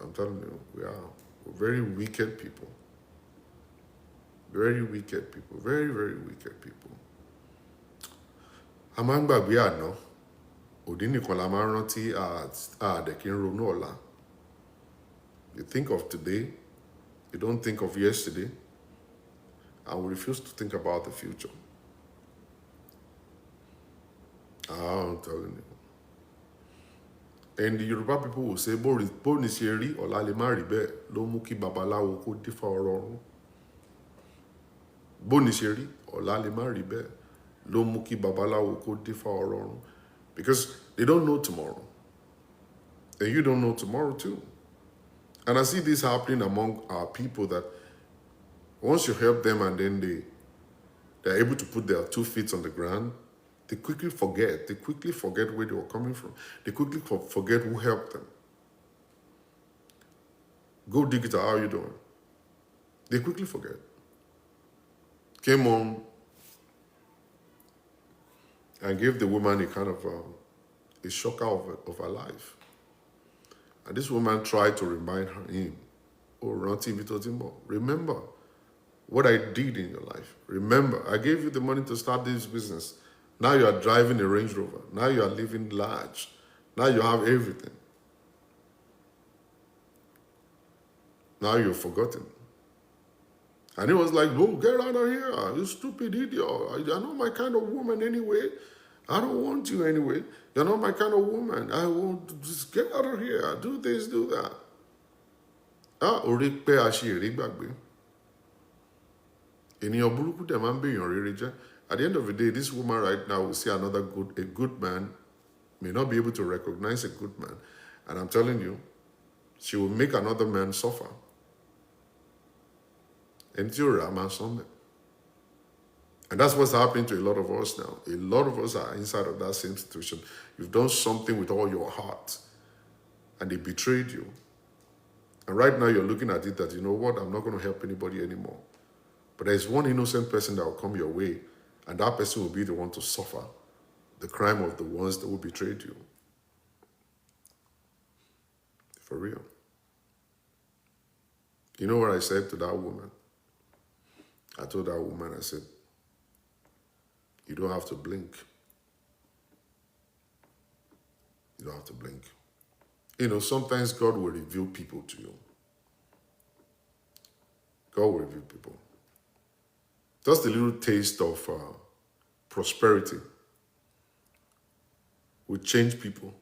I'm telling you, we're very wicked people. Very wicked people. Very, very wicked people. A máa ń gbàgbé àná. Òní nìkan la máa ń rántí àdẹ̀kí ń ronú ọ̀la. You think of today, you don't think of yesterday, and we refuse to think about the future. I'm telling you. And the Yoruba people will say, bó ní ṣe rí ọ̀la lè má rí bẹ́ẹ̀ ló mú kí babaláwo kó dífá ọ̀rọ̀ ọ̀run. Bó ní ṣe rí ọ̀la lè má rí bẹ́ẹ̀ ló mú kí babaláwo kó dífá ọ̀rọ̀ ọ̀run. Because they don't know tomorrow. And you don't know tomorrow too. And I see this happening among our people, that once you help them and then they're able to put their 2 feet on the ground, they quickly forget. They quickly forget where they were coming from. They quickly forget who helped them. Go digital, how are you doing? They quickly forget. Came on and gave the woman a kind of a shocker of her life. And this woman tried to remind him Oh, rántí ibi tó ti ń bọ̀. Remember what I did in your life. Remember, I gave you the money to start this business. Now you are driving a Range Rover. Now you are living large. Now you have everything. Now you're forgotten. And he was like, oh, get out of here, you stupid idiot. You're not my kind of woman anyway. I don't want you anyway. You're not my kind of woman. I won't, just get out of here. Do this, do that. Orí pé àṣírí gbàgbé. Ènìyàn burúkú dẹ̀ máa ń bèèyàn rere jẹ́. At the end of the day, this woman right now will see a good man, may not be able to recognize a good man. And I'm telling you, she will make another man suffer. And that's what's happening to a lot of us now. A lot of us are inside of that same situation. You've done something with all your heart, and they betrayed you. And right now you're looking at it that, you know what, I'm not going to help anybody anymore. But there's one innocent person that will come your way, and that person will be the one to suffer the crime of the ones that will betrayed you. For real. You know what I said to that woman? I told that woman, I said, you don't have to blink. You don't have to blink. You know, sometimes God will reveal people to you. God will reveal people. Just a little taste of prosperity will change people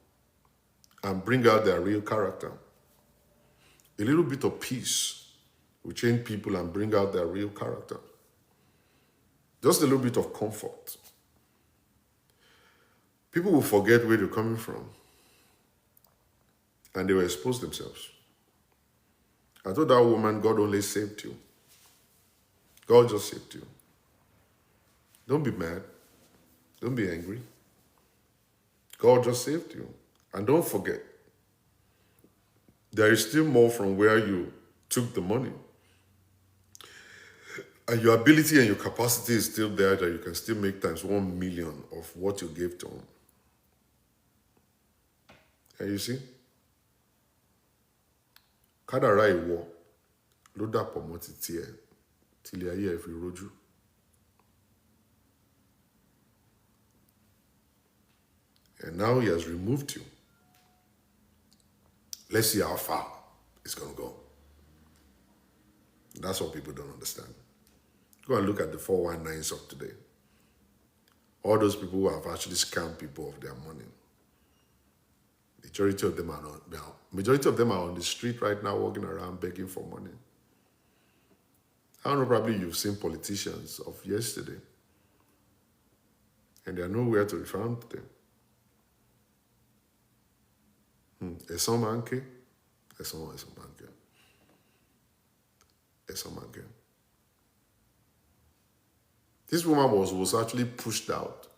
and bring out their real character. A little bit of peace will change people and bring out their real character. Just a little bit of comfort. People will forget where they're coming from, and they will expose themselves. I told that woman, God only saved you. God just saved you. Don't be mad. Don't be angry. God just saved you. And don't forget, there is still more from where you took the money. And your ability and your capacity is still there that you can still make times 1 million of what you gave to him. And you see? Kádàrá ìwọ ló dàpọ̀ mọ́ ti tiẹ̀ tílé ayé ẹ̀ fi rojú. And now he has removed you. Let's see how far it's going to go. That's what people don't understand. Go and look at the 419s of today. All those people who have actually scammed people of their money. Majority of them are on the street right now walking around begging for money. I don't know, probably you've seen politicians of yesterday, and they're nowhere to be found today. Ẹ̀san máa ń ké. Ẹ̀san máa ń ké. This woman was actually pushed out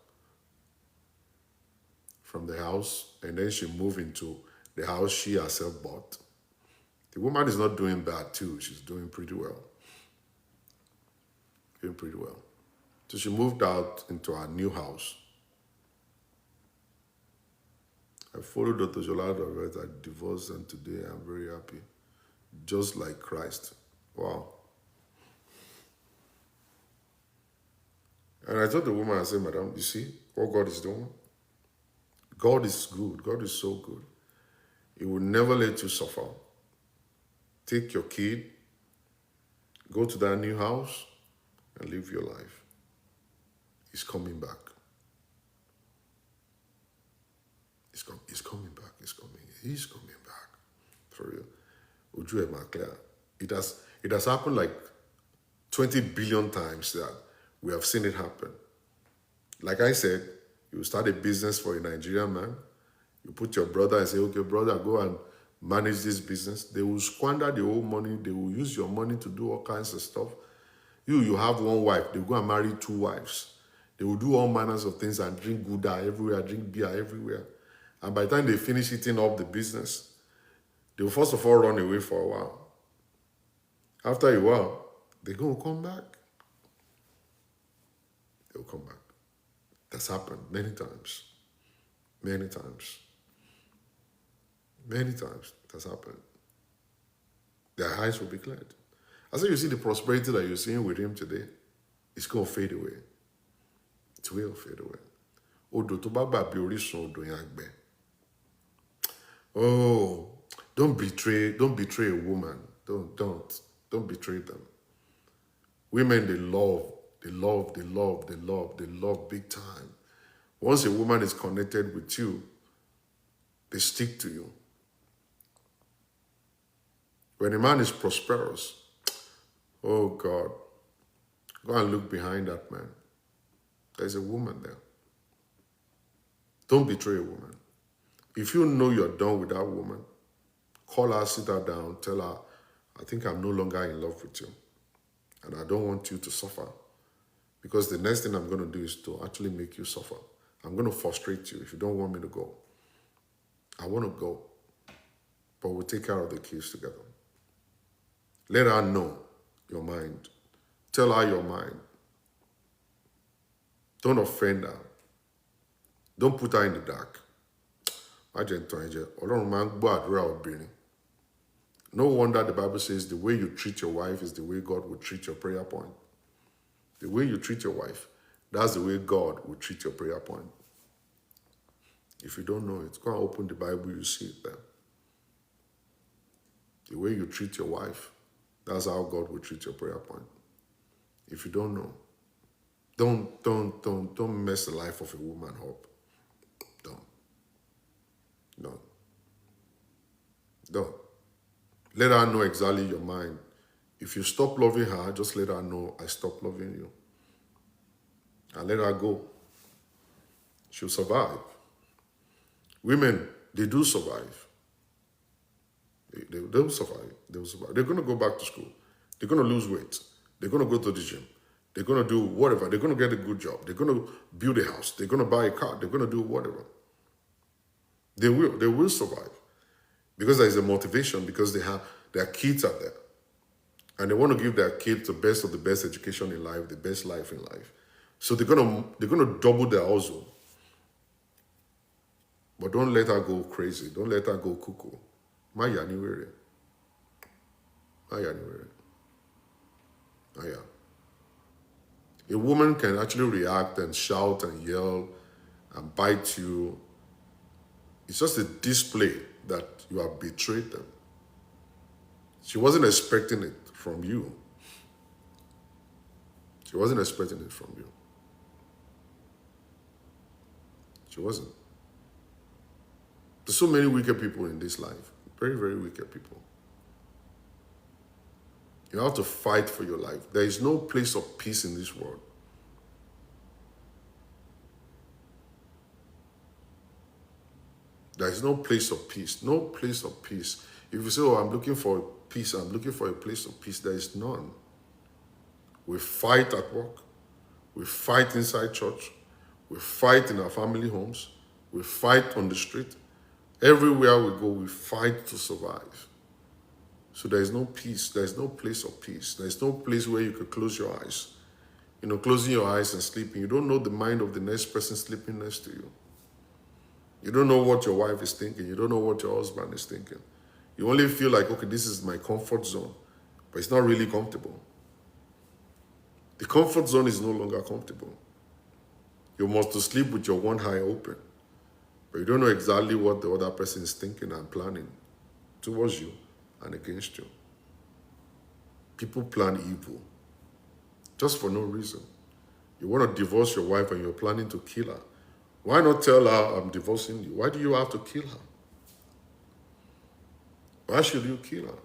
from the house, and then she moved into the house she herself bought. The woman is not doing bad too. She's doing pretty well. Doing pretty well. So she moved out into her new house. I followed Dr. Shola, I divorced, and today I'm very happy. Just like Christ. Wow. And I told the woman, I said, Madam, you see what God is doing? God is good. God is so good. He will never let you suffer. Take your kid, go to that new house, and live your life. He's coming back. He's coming back. He's coming back. For real. Ojú ẹ̀ máa clear. It has happened like 20 billion times that we have seen it happen. Like I said, you start a business for a Nigerian man. You put your brother and say, okay, brother, go and manage this business. They will squander the whole money. They will use your money to do all kinds of stuff. You have one wife. They will go and marry 2 wives. They will do all manners of things and drink Gouda everywhere, drink beer everywhere. And by the time they finish eating up the business, they will first of all run away for a while. After a while, they're going to come back. They'll come back. That's happened many times. Many times. Many times that's happened. Their eyes will be cleared. I said, you see the prosperity that you're seeing with him today, it's going to fade away. It will fade away. Odò tó bá gbàgbé orísun odò yẹn á gbẹ. Oh, don't betray a woman. Don't betray them. Women, they love big time. Once a woman is connected with you, they stick to you. When a man is prosperous, oh God, go and look behind that man. There's a woman there. Don't betray a woman. If you know you're done with that woman, call her, sit her down, tell her, I think I'm no longer in love with you. And I don't want you to suffer. Because the next thing I'm going to do is to actually make you suffer. I'm going to frustrate you if you don't want me to go. I want to go. But we'll take care of the kids together. Let her know your mind. Tell her your mind. Don't offend her. Don't put her in the dark. No wonder the Bible says the way you treat your wife is the way God will treat your prayer point. The way you treat your wife, that's the way God will treat your prayer point. If you don't know it, go and open the Bible, you see it there. The way you treat your wife, that's how God will treat your prayer point. If you don't know, don't mess the life of a woman up. Don't. Let her know exactly your mind. If you stop loving her, just let her know, I stop loving you. And let her go. She'll survive. Women, they do survive. They'll survive. They'll survive. They're going to go back to school. They're going to lose weight. They're going to go to the gym. They're going to do whatever. They're going to get a good job. They're going to build a house. They're going to buy a car. They're going to do whatever. They will survive. Because there is a motivation, because their kids are there. And they want to give their kids the best of the best education in life, the best life in life. So they're gonna double their hustle. But don't let her go crazy. Don't let her go cuckoo. Maya niwere. A woman can actually react and shout and yell and bite you. It's just a display that you have betrayed them. She wasn't expecting it from you. She wasn't expecting it from you. She wasn't. There's so many wicked people in this life. Very, very wicked people. You have to fight for your life. There is no place of peace in this world. There is no place of peace. No place of peace. If you say, oh, I'm looking for peace, I'm looking for a place of peace, there is none. We fight at work. We fight inside church. We fight in our family homes. We fight on the street. Everywhere we go, we fight to survive. So there is no peace. There is no place of peace. There is no place where you could close your eyes. You know, closing your eyes and sleeping. You don't know the mind of the next person sleeping next to you. You don't know what your wife is thinking. You don't know what your husband is thinking. You only feel like, okay, this is my comfort zone. But it's not really comfortable. The comfort zone is no longer comfortable. You must sleep with your one eye open. But you don't know exactly what the other person is thinking and planning towards you and against you. People plan evil just for no reason. You want to divorce your wife and you're planning to kill her. Why not tell her, I'm divorcing you? Why do you have to kill her? Why should you kill her?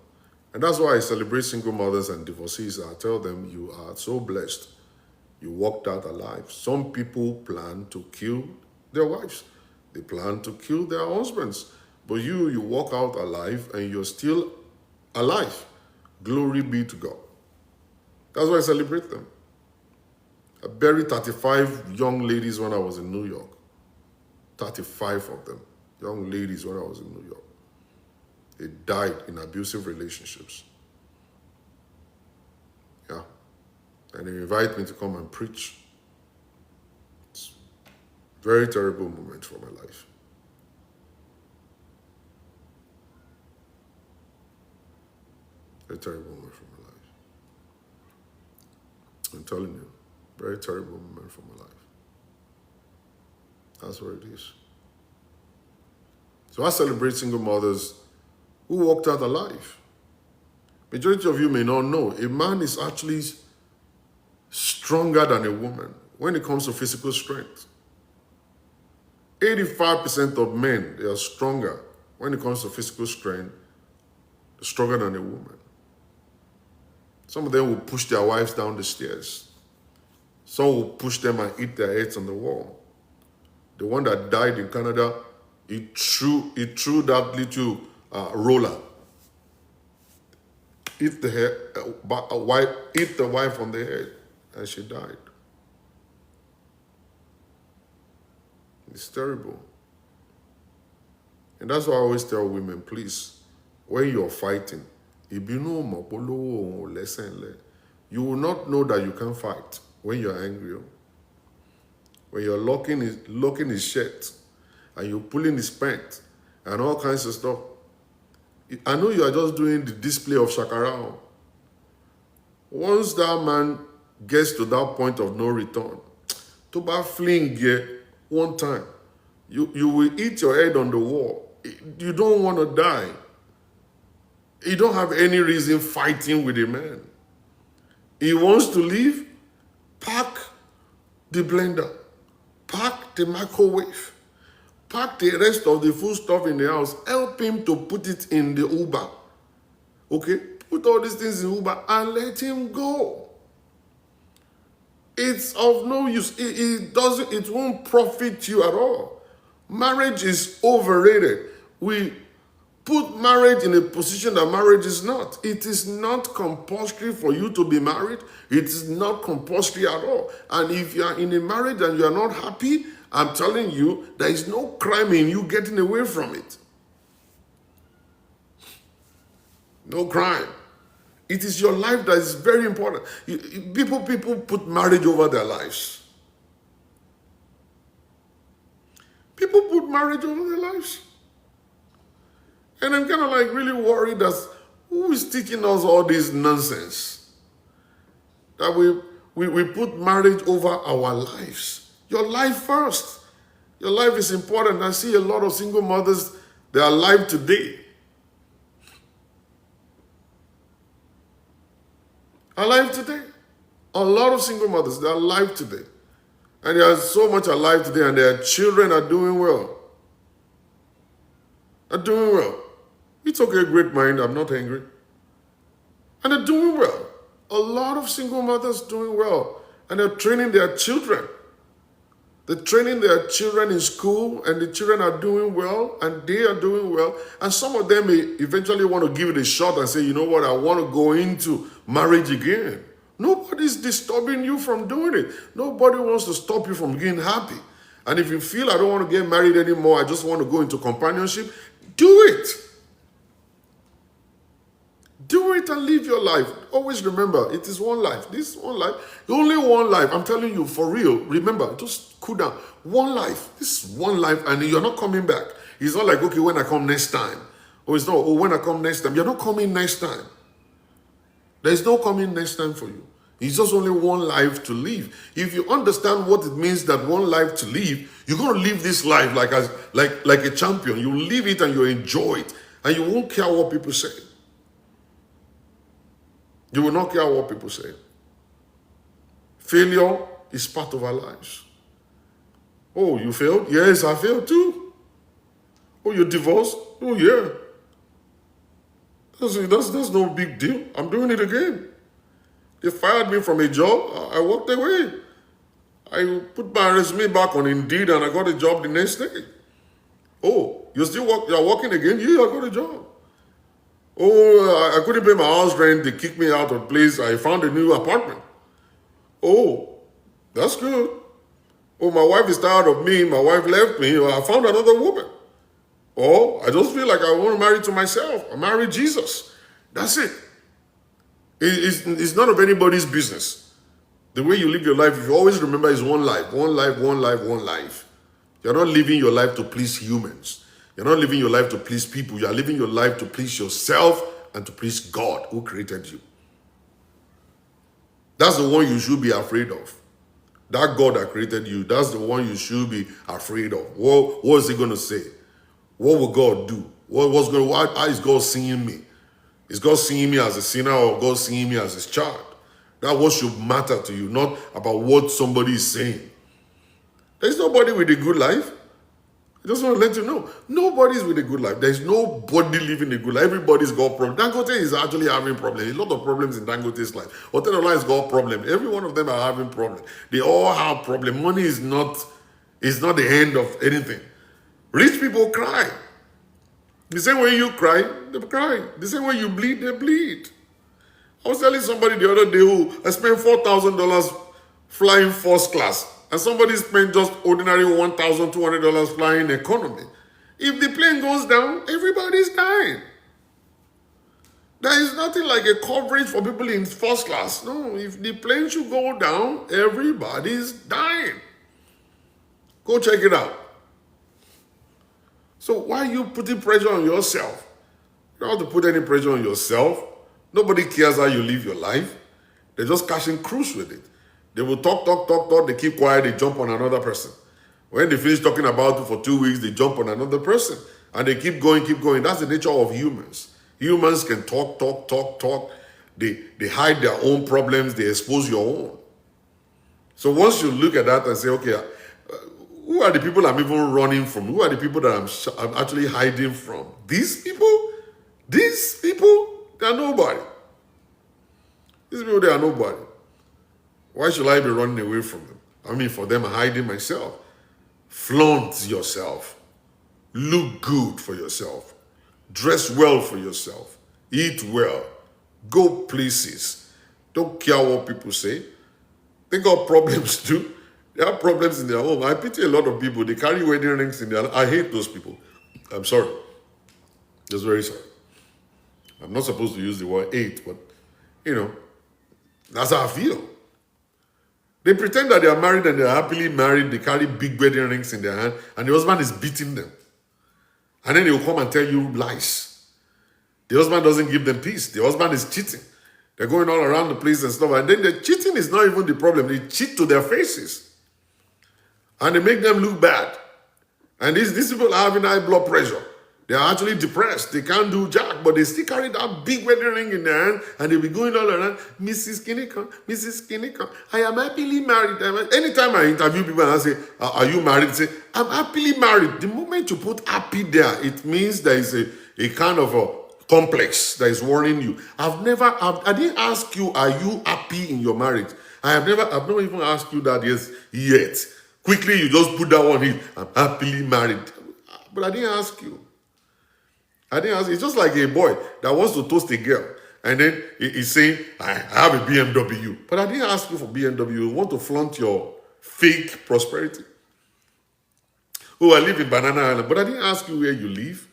And that's why I celebrate single mothers and divorcees. I tell them, you are so blessed. You walked out alive. Some people plan to kill their wives. They plan to kill their husbands. But you walk out alive and you're still alive. Glory be to God. That's why I celebrate them. I buried 35 young ladies when I was in New York. 35 of them, young ladies when I was in New York. They died in abusive relationships. Yeah. And they invite me to come and preach. It's a very terrible moment for my life. Very terrible moment from my life. I'm telling you, very terrible moment from my life. That's what it is. So I celebrate single mothers who walked out alive. Majority of you may not know, a man is actually stronger than a woman when it comes to physical strength. 85% of men, they are stronger when it comes to physical strength, stronger than a woman. Some of them will push their wives down the stairs. Some will push them and hit their heads on the wall. The one that died in Canada, he threw that little roller. Hit the wife on the head, and she died. It's terrible. And that's why I always tell women, please, when you're fighting, you will not know that you can't fight when you're angry. When you're locking his shirt and you're pulling his pants and all kinds of stuff. I know you are just doing the display of shakara. Once that man gets to that point of no return, to ba fling one time, you will hit your head on the wall. You don't want to die. You don't have any reason fighting with a man. He wants to leave, pack the blender, pack the microwave, pack the rest of the food stuff in the house, help him to put it in the Uber. Okay? Put all these things in Uber and let him go. It's of no use. It won't profit you at all. Marriage is overrated. We put marriage in a position that marriage is not. It is not compulsory for you to be married. It is not compulsory at all. And if you are in a marriage and you are not happy, I'm telling you, there is no crime in you getting away from it. No crime. It is your life that is very important. People put marriage over their lives. People put marriage over their lives. And I'm kind of like really worried that who is teaching us all this nonsense? That we put marriage over our lives. Your life first. Your life is important. I see a lot of single mothers, they are alive today. Alive today. A lot of single mothers, they are alive today. And they are so much alive today, and their children are doing well. Are doing well. It's okay, great mind, I'm not angry. And they're doing well. A lot of single mothers doing well. And they're training their children. They're training their children in school, and the children are doing well, and they are doing well. And some of them may eventually want to give it a shot and say, you know what, I want to go into marriage again. Nobody's disturbing you from doing it. Nobody wants to stop you from being happy. And if you feel I don't want to get married anymore, I just want to go into companionship, do it. Do it and live your life. Always remember, it is one life. This is one life. Only one life. I'm telling you, for real. Remember, just cool down. One life. This is one life, and you're not coming back. It's not like, okay, when I come next time. Or it's not, oh, when I come next time. You're not coming next time. There's no coming next time for you. It's just only one life to live. If you understand what it means that one life to live, you're going to live this life like a champion. You live it and you enjoy it. And you won't care what people say. You will not care what people say. Failure is part of our lives. Oh, you failed? Yes, I failed too. Oh, you're divorced? Oh, yeah. That's no big deal. I'm doing it again. They fired me from a job. I walked away. I put my resume back on Indeed and I got a job the next day. Oh, you're working again? Yeah, I got a job. Oh, I couldn't pay my house rent. They kicked me out of the place. I found a new apartment. Oh, that's good. Oh, my wife is tired of me. My wife left me. I found another woman. Oh, I just feel like I want to marry to myself. I marry Jesus. That's it. It's none of anybody's business. The way you live your life, if you always remember, is one life, one life, one life, one life. You're not living your life to please humans. You're not living your life to please people. You're living your life to please yourself and to please God who created you. That's the one you should be afraid of. That God that created you, that's the one you should be afraid of. What is he going to say? What will God do? How is God seeing me? Is God seeing me as a sinner or God seeing me as his child? That's what should matter to you, not about what somebody is saying. There's nobody with a good life. I just want to let you know. Nobody's with a good life. There's nobody living a good life. Everybody's got problems. Dangote is actually having problems. A lot of problems in Dangote's life. Otedola has got problems. Every one of them are having problems. They all have problems. Money is not the end of anything. Rich people cry. The same way you cry, they cry. The same way you bleed, they bleed. I was telling somebody the other day who I spent $4,000 flying first class, and somebody spent just ordinary $1,200 flying economy. If the plane goes down, everybody's dying. There is nothing like a coverage for people in first class. No, if the plane should go down, everybody's dying. Go check it out. So why are you putting pressure on yourself? You don't have to put any pressure on yourself. Nobody cares how you live your life. They're just catching cruise with it. They will talk. They keep quiet. They jump on another person. When they finish talking about it for 2 weeks, they jump on another person. And they keep going. That's the nature of humans. Humans can talk. They hide their own problems. They expose your own. So once you look at that and say, okay, who are the people I'm even running from? Who are the people that I'm actually hiding from? These people? They are nobody. These people, they are nobody. Why should I be running away from them? I mean, for them, hiding myself. Flaunt yourself. Look good for yourself. Dress well for yourself. Eat well. Go places. Don't care what people say. They got problems too. They have problems in their home. I pity a lot of people. They carry wedding rings in their life. I hate those people. I'm sorry. Just very sorry. I'm not supposed to use the word hate, but, that's how I feel. They pretend that they are married and they are happily married. They carry big wedding rings in their hand, and the husband is beating them. And then they will come and tell you lies. The husband doesn't give them peace. The husband is cheating. They're going all around the place and stuff. And then the cheating is not even the problem. They cheat to their faces. And they make them look bad. And these people are having high blood pressure. They are actually depressed. They can't do jack, but they still carry that big wedding ring in their hand, and they'll be going all around, Mrs. Konnect, I am happily married. Anytime I interview people and I say, are you married? They say, I'm happily married. The moment you put happy there, it means there is a kind of a complex that is worrying you. I didn't ask you, are you happy in your marriage? I've not even asked you that yet. Quickly, you just put that one in, I'm happily married. But I didn't ask you. It's just like a boy that wants to toast a girl. And then he's saying, I have a BMW. But I didn't ask you for BMW. You want to flaunt your fake prosperity. Oh, I live in Banana Island. But I didn't ask you where you live.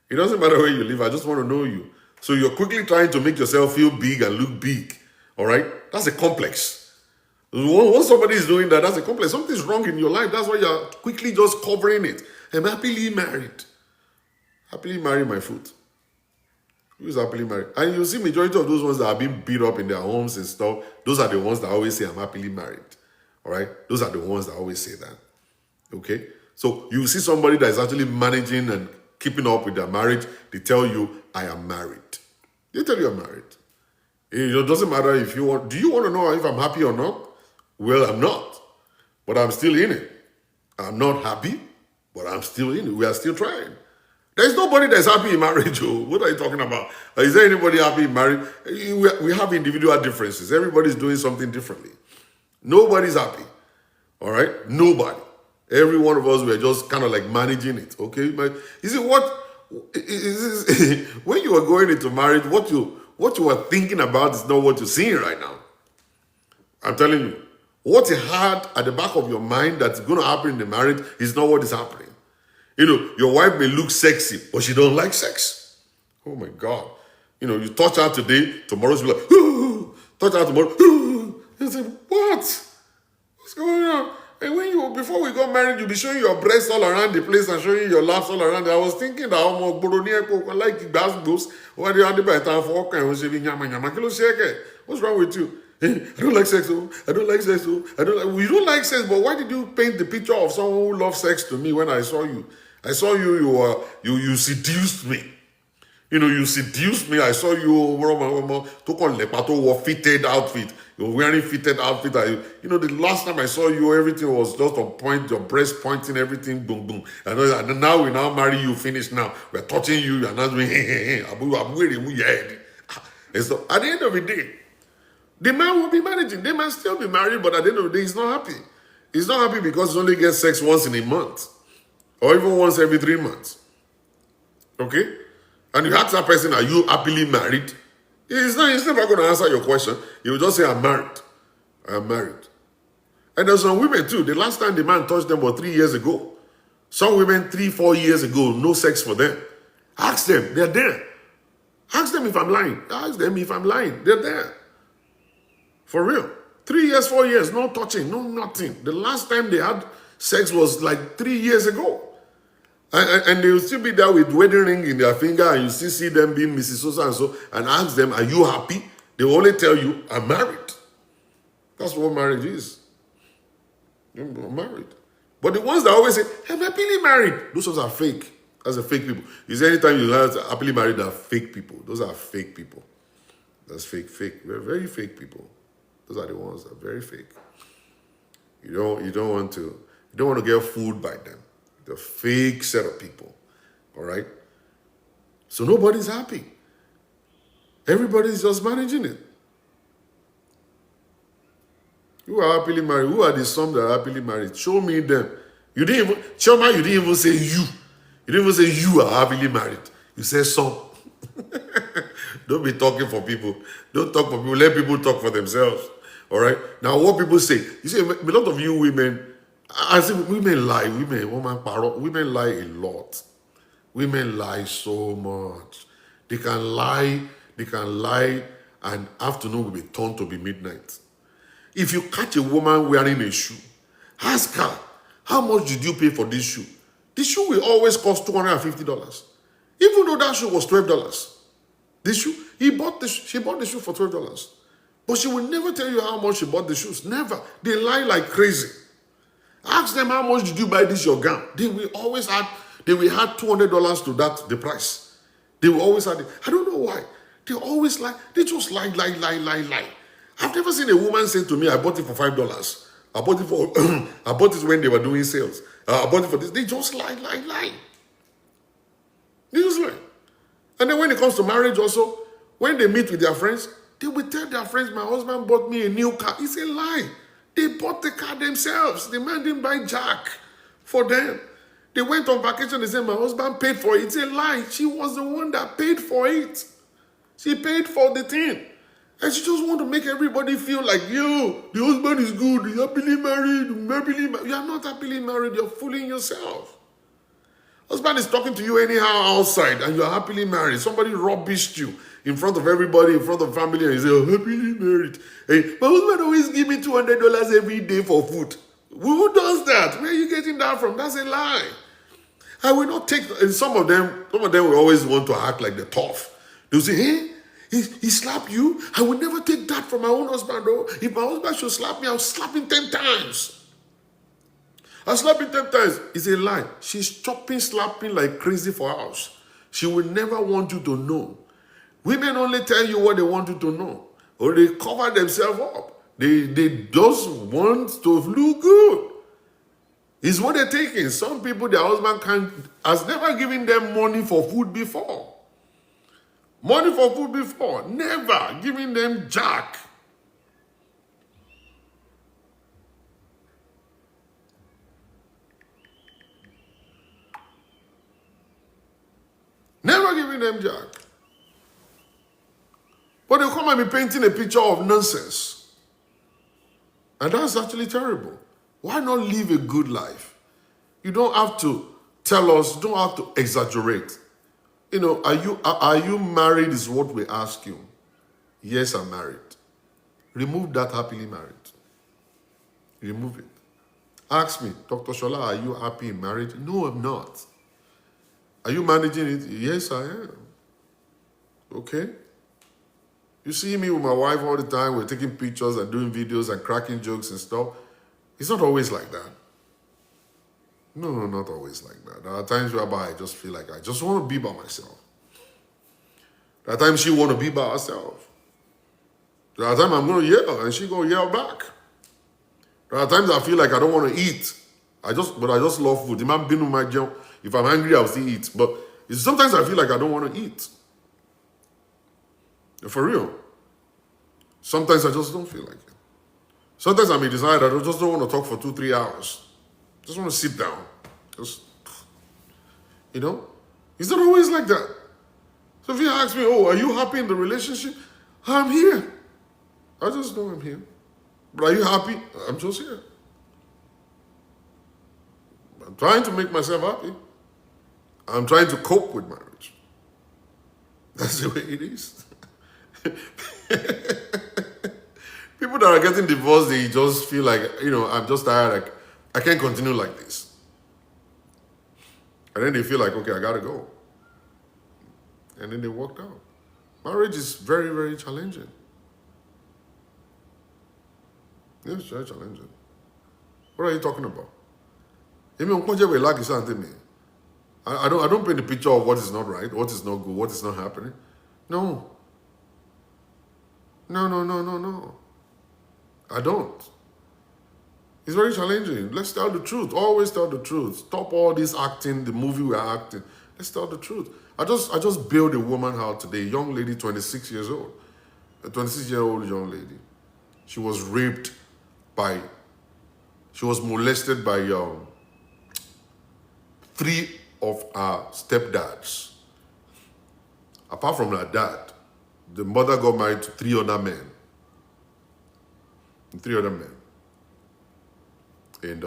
It doesn't matter where you live. I just want to know you. So you're quickly trying to make yourself feel big and look big. All right? That's a complex. Once somebody is doing that, that's a complex. Something's wrong in your life. That's why you're quickly just covering it. I'm happily married. Happily married, my foot. Who is happily married? And you see majority of those ones that are being beat up in their homes and stuff, those are the ones that always say, I'm happily married. All right? Those are the ones that always say that. Okay? So you see somebody that is actually managing and keeping up with their marriage, they tell you, I am married. They tell you I'm married. It doesn't matter if you want. Do you want to know if I'm happy or not? Well, I'm not. But I'm still in it. I'm not happy, but I'm still in it. We are still trying. There's nobody that's happy in marriage. Oh. What are you talking about? Is there anybody happy in marriage? We have individual differences. Everybody's doing something differently. Nobody's happy. All right? Nobody. Every one of us, we're just kind of like managing it. Okay? But you see what? When you are going into marriage, what you are thinking about is not what you're seeing right now. I'm telling you. What you had at the back of your mind that's going to happen in the marriage is not what is happening. Your wife may look sexy, but she don't like sex. Oh my God. You touch her today, tomorrow she'll be like, ooh. Touch her tomorrow, ooh. You say, what? What's going on? And before we got married, you'll be showing your breasts all around the place and showing your laps all around. I was thinking that almost like goes. Why do you have the time for what's wrong with you? I don't like sex. I don't like sex. I don't like. You don't like sex, but why did you paint the picture of someone who loves sex to me when I saw you? I saw you. You seduced me. You seduced me. I saw you took on wore fitted outfit. You're wearing fitted outfit. The last time I saw you, everything was just on point, your breast pointing, everything, boom, boom. And now we now marry you, finish now. We're touching you, you're not doing, I'm wearing your head. And so at the end of the day, the man will be managing. They might still be married, but at the end of the day, he's not happy. He's not happy because he only gets sex once in a month. Or even once every 3 months. Okay? And you ask that person, are you happily married? He's never going to answer your question. He will just say, I'm married. I'm married. And there's some women too. The last time the man touched them was 3 years ago. Some women 3-4 years ago, no sex for them. Ask them, they're there. Ask them if I'm lying. Ask them if I'm lying. They're there. For real. 3 years, 4 years, no touching, no nothing. The last time they had sex was like 3 years ago. And they will still be there with wedding ring in their finger, and you still see them being Mrs. So and so, and ask them, are you happy? They will only tell you, I'm married. That's what marriage is. I'm married. But the ones that always say, I'm happily married, those ones are fake. That's a fake people. You say anytime you have happily married, they are fake people. Those are fake people. That's fake. We're very fake people. Those are the ones that are very fake. You don't want to get fooled by them. The fake set of people, all right? So nobody's happy. Everybody's just managing it. Who are happily married? Who are the some that are happily married? Show me them. Choma, you didn't even say you. You didn't even say you are happily married. You said some. Don't be talking for people. Don't talk for people. Let people talk for themselves, all right? Now, what people say, you see, a lot of you women, I say women lie. Women lie a lot. Women lie so much. They can lie, and afternoon will be turned to be midnight. If you catch a woman wearing a shoe, ask her, how much did you pay for this shoe? The shoe will always cost $250. Even though that shoe was $12. This shoe, she bought the shoe for $12. But she will never tell you how much she bought the shoes. Never. They lie like crazy. Ask them, how much did you buy this your gown? They will add $200 to the price. They will always add it. I don't know why. They always lie. They just lie. I've never seen a woman say to me, I bought it for $5. I bought it when they were doing sales. I bought it for this. They just lie. They just lie. And then when it comes to marriage also, when they meet with their friends, they will tell their friends, my husband bought me a new car. It's a lie. They bought the car themselves. The man didn't buy jack for them. They went on vacation. They said, my husband paid for it. It's a lie. She was the one that paid for it. She paid for the thing. And she just want to make everybody feel like, the husband is good. He's happily married. You are not happily married. You're fooling yourself. Husband is talking to you anyhow outside, and you're happily married. Somebody rubbished you in front of everybody, in front of family, and you say, I'm happily married. Hey, my husband always give me $200 every day for food. Who does that? Where are you getting that from? That's a lie. I will not take, and some of them will always want to act like they're tough. They'll say, hey, he slapped you? I will never take that from my own husband, though. If my husband should slap me, I'll slap him 10 times. I'll slap him 10 times. It's a lie. She's slapping like crazy for house. She will never want you to know. Women only tell you what they want you to know. Or they cover themselves up. They just want to look good. It's what they're taking. Some people, their husband has never given them money for food before. Money for food before. Never giving them jack. Never giving them jack. But they'll come and be painting a picture of nonsense. And that's actually terrible. Why not live a good life? You don't have to tell us, you don't have to exaggerate. Are you married is what we ask you. Yes, I'm married. Remove that happily married. Remove it. Ask me, Dr. Shola, are you happy in marriage? No, I'm not. Are you managing it? Yes, I am. Okay? You see me with my wife all the time. We're taking pictures and doing videos and cracking jokes and stuff. It's not always like that. No, not always like that. There are times whereby I just feel like I just want to be by myself. There are times she want to be by herself. There are times I'm going to yell and she going to yell back. There are times I feel like I don't want to eat. But I just love food. If I'm hungry, I'll still eat. But sometimes I feel like I don't want to eat. For real. Sometimes I just don't feel like it. Sometimes I may decide I just don't want to talk for 2-3 hours. Just want to sit down. Just, it's not always like that. So if you ask me, oh, are you happy in the relationship? I'm here. I just know I'm here. But are you happy? I'm just here. I'm trying to make myself happy. I'm trying to cope with marriage. That's the way it is. People that are getting divorced, they just feel like, I'm just tired. Like, I can't continue like this. And then they feel like, okay, I got to go. And then they walked out. Marriage is very, very challenging. Yes, very challenging. What are you talking about? I don't paint the picture of what is not right, what is not good, what is not happening. No. No. I don't. It's very challenging. Let's tell the truth. Always tell the truth. Stop all this acting, the movie we're acting. Let's tell the truth. I just bailed a woman out today, a young lady, 26 years old. A 26-year-old young lady. She was molested by 3 of her stepdads. Apart from her dad, the mother got married to 3 other men. And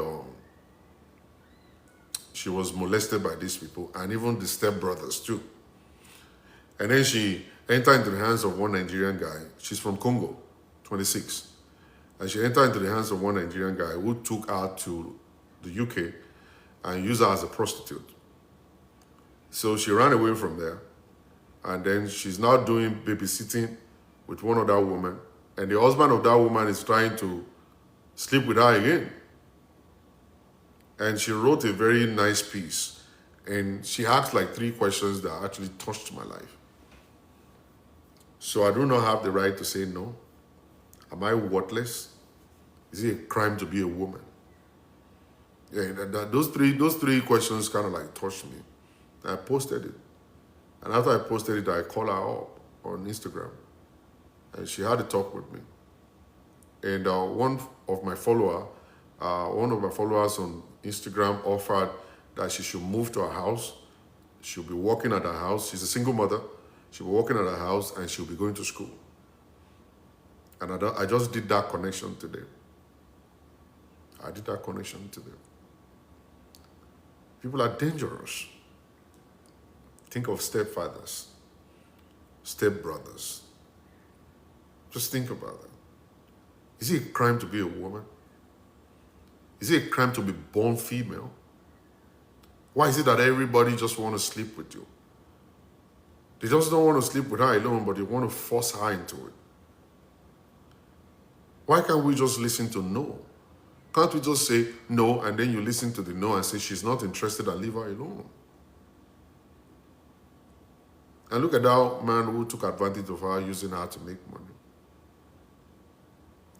she was molested by these people, and even the stepbrothers too. And then she entered into the hands of one Nigerian guy. She's from Congo, 26. And she entered into the hands of one Nigerian guy who took her to the UK and used her as a prostitute. So she ran away from there. And then she's now doing babysitting with one other woman. And the husband of that woman is trying to sleep with her again. And she wrote a very nice piece. And she asked like 3 questions that actually touched my life. So I do not have the right to say no. Am I worthless? Is it a crime to be a woman? Yeah, those three questions kind of like touched me. I posted it. And after I posted it, I called her up on Instagram. And she had a talk with me. And one of my followers on Instagram offered that she should move to her house. She'll be working at her house. She's a single mother. She'll be working at her house and she'll be going to school. And I just did that connection today. People are dangerous. Think of stepfathers, stepbrothers. Just think about that. Is it a crime to be a woman? Is it a crime to be born female? Why is it that everybody just want to sleep with you? They just don't want to sleep with her alone, but they want to force her into it. Why can't we just listen to no? Can't we just say no and then you listen to the no and say she's not interested and leave her alone? And look at that man who took advantage of her using her to make money.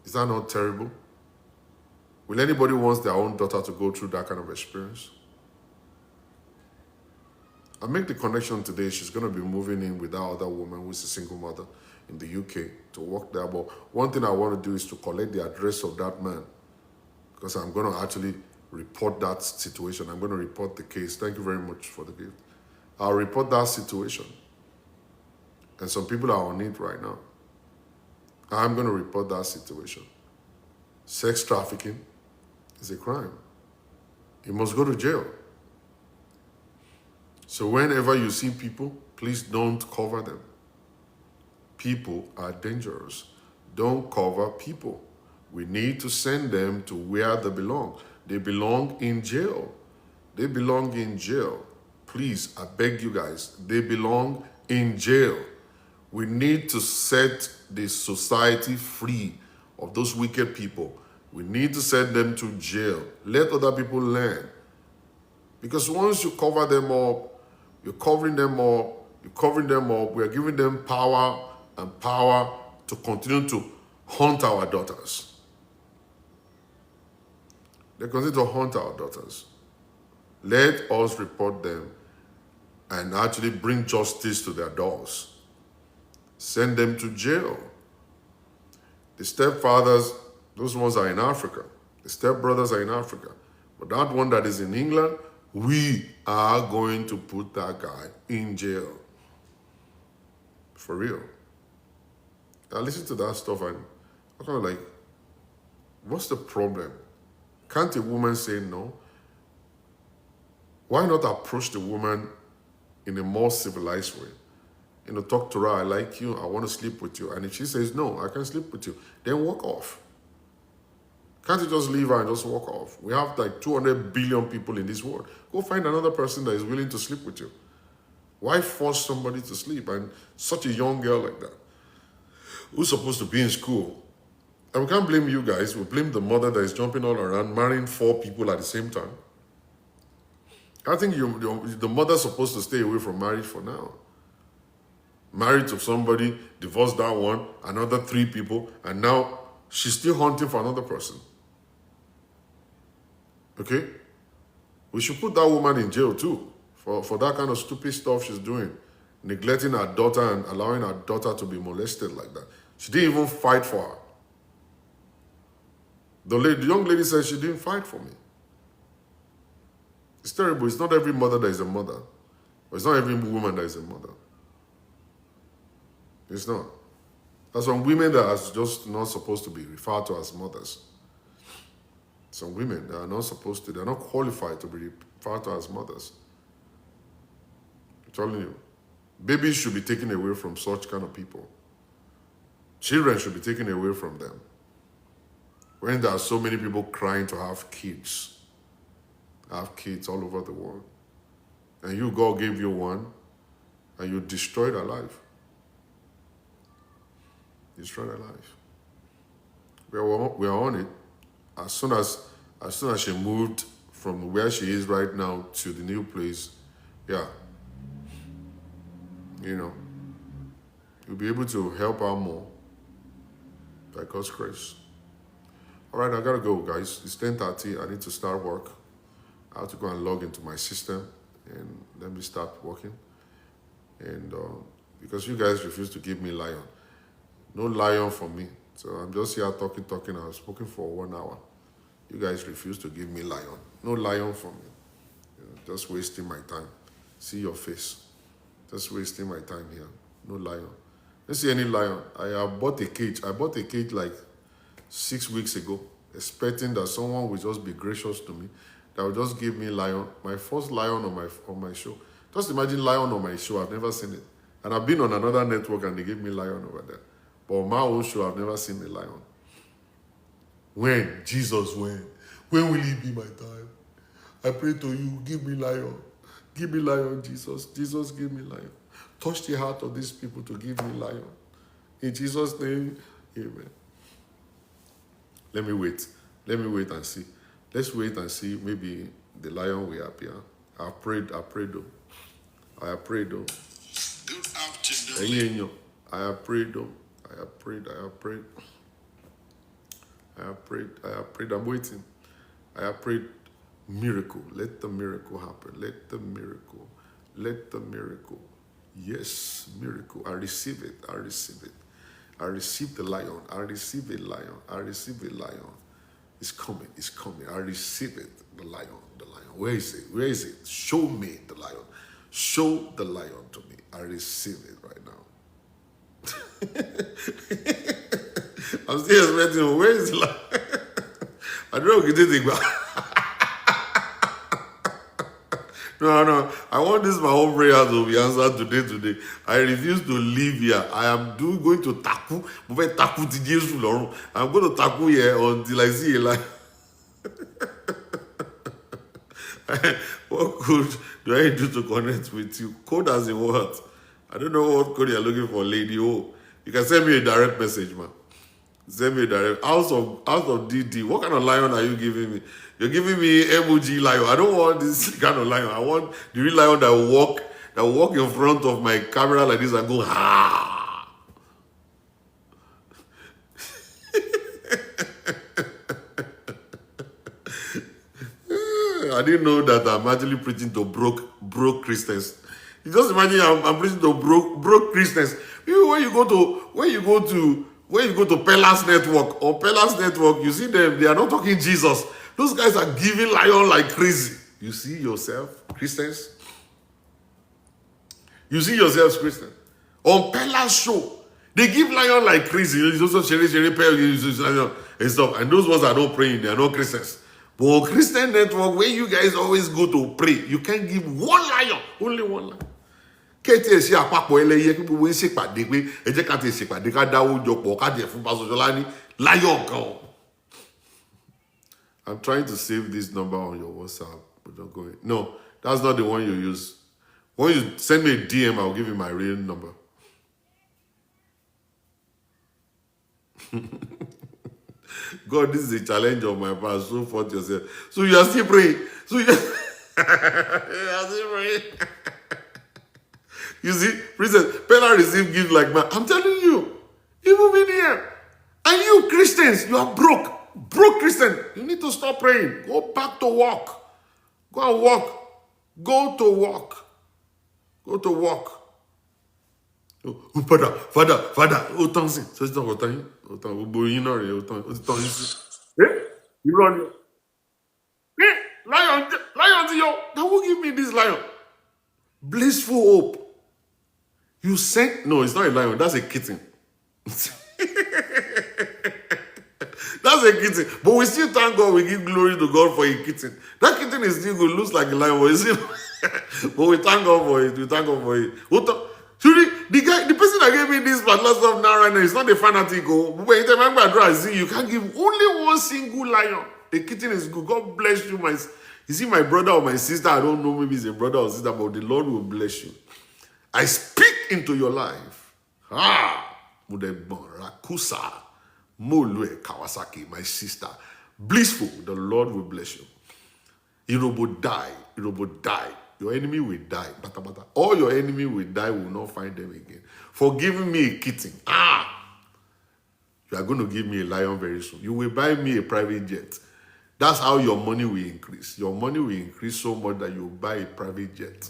Is that not terrible? Will anybody want their own daughter to go through that kind of experience? I make the connection today. She's going to be moving in with that other woman who is a single mother in the UK to work there. But one thing I want to do is to collect the address of that man, because I'm going to actually report that situation. I'm going to report the case. Thank you very much for the gift. I'll report that situation. And some people are on it right now. I'm going to report that situation. Sex trafficking is a crime. You must go to jail. So whenever you see people, please don't cover them. People are dangerous. Don't cover people. We need to send them to where they belong. They belong in jail. They belong in jail. Please, I beg you guys, they belong in jail. We need to set the society free of those wicked people. We need to send them to jail. Let other people learn. Because once you cover them up, you're covering them up, we're giving them power and power to continue to hunt our daughters. They continue to hunt our daughters. Let us report them and actually bring justice to their doors. Send them to jail. The stepfathers, those ones are in Africa. The stepbrothers are in Africa. But that one that is in England, we are going to put that guy in jail. For real. I listen to that stuff and I'm kind of like, what's the problem? Can't a woman say no? Why not approach the woman in a more civilized way? Talk to her, I like you, I want to sleep with you. And if she says, no, I can't sleep with you, then walk off. Can't you just leave her and just walk off? We have like 200 billion people in this world. Go find another person that is willing to sleep with you. Why force somebody to sleep? And such a young girl like that, who's supposed to be in school. And we can't blame you guys. We blame the mother that is jumping all around, marrying 4 people at the same time. I think the mother's supposed to stay away from marriage for now. Married to somebody, divorced that one, another 3 people, and now she's still hunting for another person. Okay? We should put that woman in jail too for that kind of stupid stuff she's doing. Neglecting her daughter and allowing her daughter to be molested like that. She didn't even fight for her. The young lady said she didn't fight for me. It's terrible. It's not every mother that is a mother. Or it's not every woman that is a mother. It's not. There's some women that are just not supposed to be referred to as mothers. Some women that are not supposed to, they're not qualified to be referred to as mothers. I'm telling you. Babies should be taken away from such kind of people. Children should be taken away from them. When there are so many people crying to have kids all over the world. And you, God gave you one, and you destroyed her life. Destroyed her life. We are on it. As soon as she moved from where she is right now to the new place, yeah, you'll be able to help her more by God's grace. All right, I gotta go, guys. It's 10:30. I need to start work. I have to go and log into my system and let me start working. And because you guys refuse to give me lion. No lion for me. So I'm just here talking. I've spoken for 1 hour. You guys refuse to give me lion. No lion for me. Just wasting my time. See your face. Just wasting my time here. No lion. Let's see any lion. I bought a cage. I bought a cage like 6 weeks ago, expecting that someone would just be gracious to me, that would just give me lion. My first lion on my show. Just imagine lion on my show. I've never seen it. And I've been on another network and they gave me lion over there. But on my own show, I've never seen a lion. When? Jesus, when? When will it be my time? I pray to you, give me lion. Give me lion, Jesus. Jesus, give me lion. Touch the heart of these people to give me lion. In Jesus' name, amen. Let me wait and see. Let's wait and see. Maybe the lion will appear. I prayed though. Good afternoon. I have prayed though. I have prayed. I'm waiting. I have prayed miracle. Let the miracle happen. Let the miracle. Yes, miracle. I receive it. I receive the lion. I receive a lion. It's coming. I receive it. The lion. Where is it? Show me the lion. Show the lion to me. I receive it right now. I'm still expecting, where is the lion? I don't know what you did. No. I want this my whole prayer to be answered today. I refuse to live here. I am going to taku. I'm going to taku here until I see a lion. What code do I do to connect with you? Code as in what? I don't know what code you're looking for, lady. Oh, you can send me a direct message, man. Send me a direct. House of DD. What kind of lion are you giving me? You're giving me emoji lion. I don't want this kind of lion. I want the real lion that will walk in front of my camera like this and go, ha! I didn't know that I'm actually preaching to broke Christians. You just imagine I'm preaching to broke Christians. When you go to Pelas Network, on Pelas Network, you see them, they are not talking Jesus. Those guys are giving lion like crazy. You see yourself, Christians? You see yourselves, Christians? On Pelas show, they give lion like crazy. It's also Sherry and stuff. And those ones are not praying, they are not Christians. But on Christian Network, where you guys always go to pray, you can't give one lion, only one lion. Kété ṣe àpapọ̀ ẹlẹ́yẹ kí gbogbo ń ṣèpàdé pé ẹ jẹ́ ká ti ṣèpàdé ká dáwó jọ pọ̀ ká jẹ fún Pastor Shola ní lion kan. I'm trying to save this number on your WhatsApp, but don't go in. No, that's not the one you use. When you send me a DM, I'll give you my real number. God, this is a challenge of my past. So forth yourself. So you are still praying. So you are still praying. You see, Princess, Pella received gifts like man. I'm telling you, even in here. And you Christians, you are broke. Broke Christian. You need to stop praying. Go back to work. Go and work. Go to work. Go to work. Oh, Father. Oh, tansi. So it's not what time. Oh, tansi. You run. Lion, yo. Now who give me this lion? Blissful hope. You sent, no, it's not a lion, that's a kitten. That's a kitten. But we still thank God, we give glory to God for a kitten. That kitten is still good, looks like a lion, but we thank God for it. We thank God for it. The person that gave me this particular stuff now right now is not a fanatic. But you can't give only one single lion. A kitten is good. God bless you, you see, my brother or my sister, I don't know, maybe it's a brother or sister, but the Lord will bless you. I speak into your life. Rakusa, Molue Kawasaki, my sister. Blissful, the Lord will bless you. Irobo die. Your enemy will die. Bata. All your enemy will die, will not find them again. For giving me a kitten. You are going to give me a lion very soon. You will buy me a private jet. That's how your money will increase. Your money will increase so much that you will buy a private jet.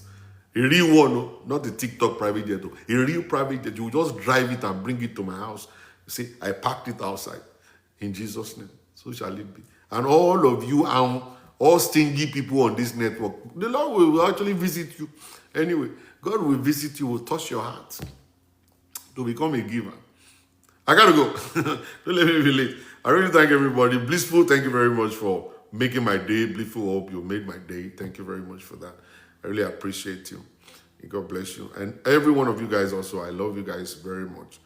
A real one, not a TikTok private jet. A real private jet. You will just drive it and bring it to my house. You see, I parked it outside. In Jesus' name. So shall it be. And all of you, all stingy people on this network, the Lord will actually visit you. Anyway, God will visit you, will touch your heart to become a giver. I gotta go. Don't let me be late. I really thank everybody. Blissful, thank you very much for making my day. Blissful, hope you made my day. Thank you very much for that. I really appreciate you. God bless you. And every one of you guys also, I love you guys very much.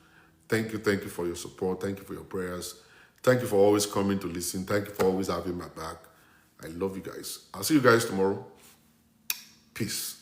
Thank you for your support. Thank you for your prayers. Thank you for always coming to listen. Thank you for always having my back. I love you guys. I'll see you guys tomorrow. Peace.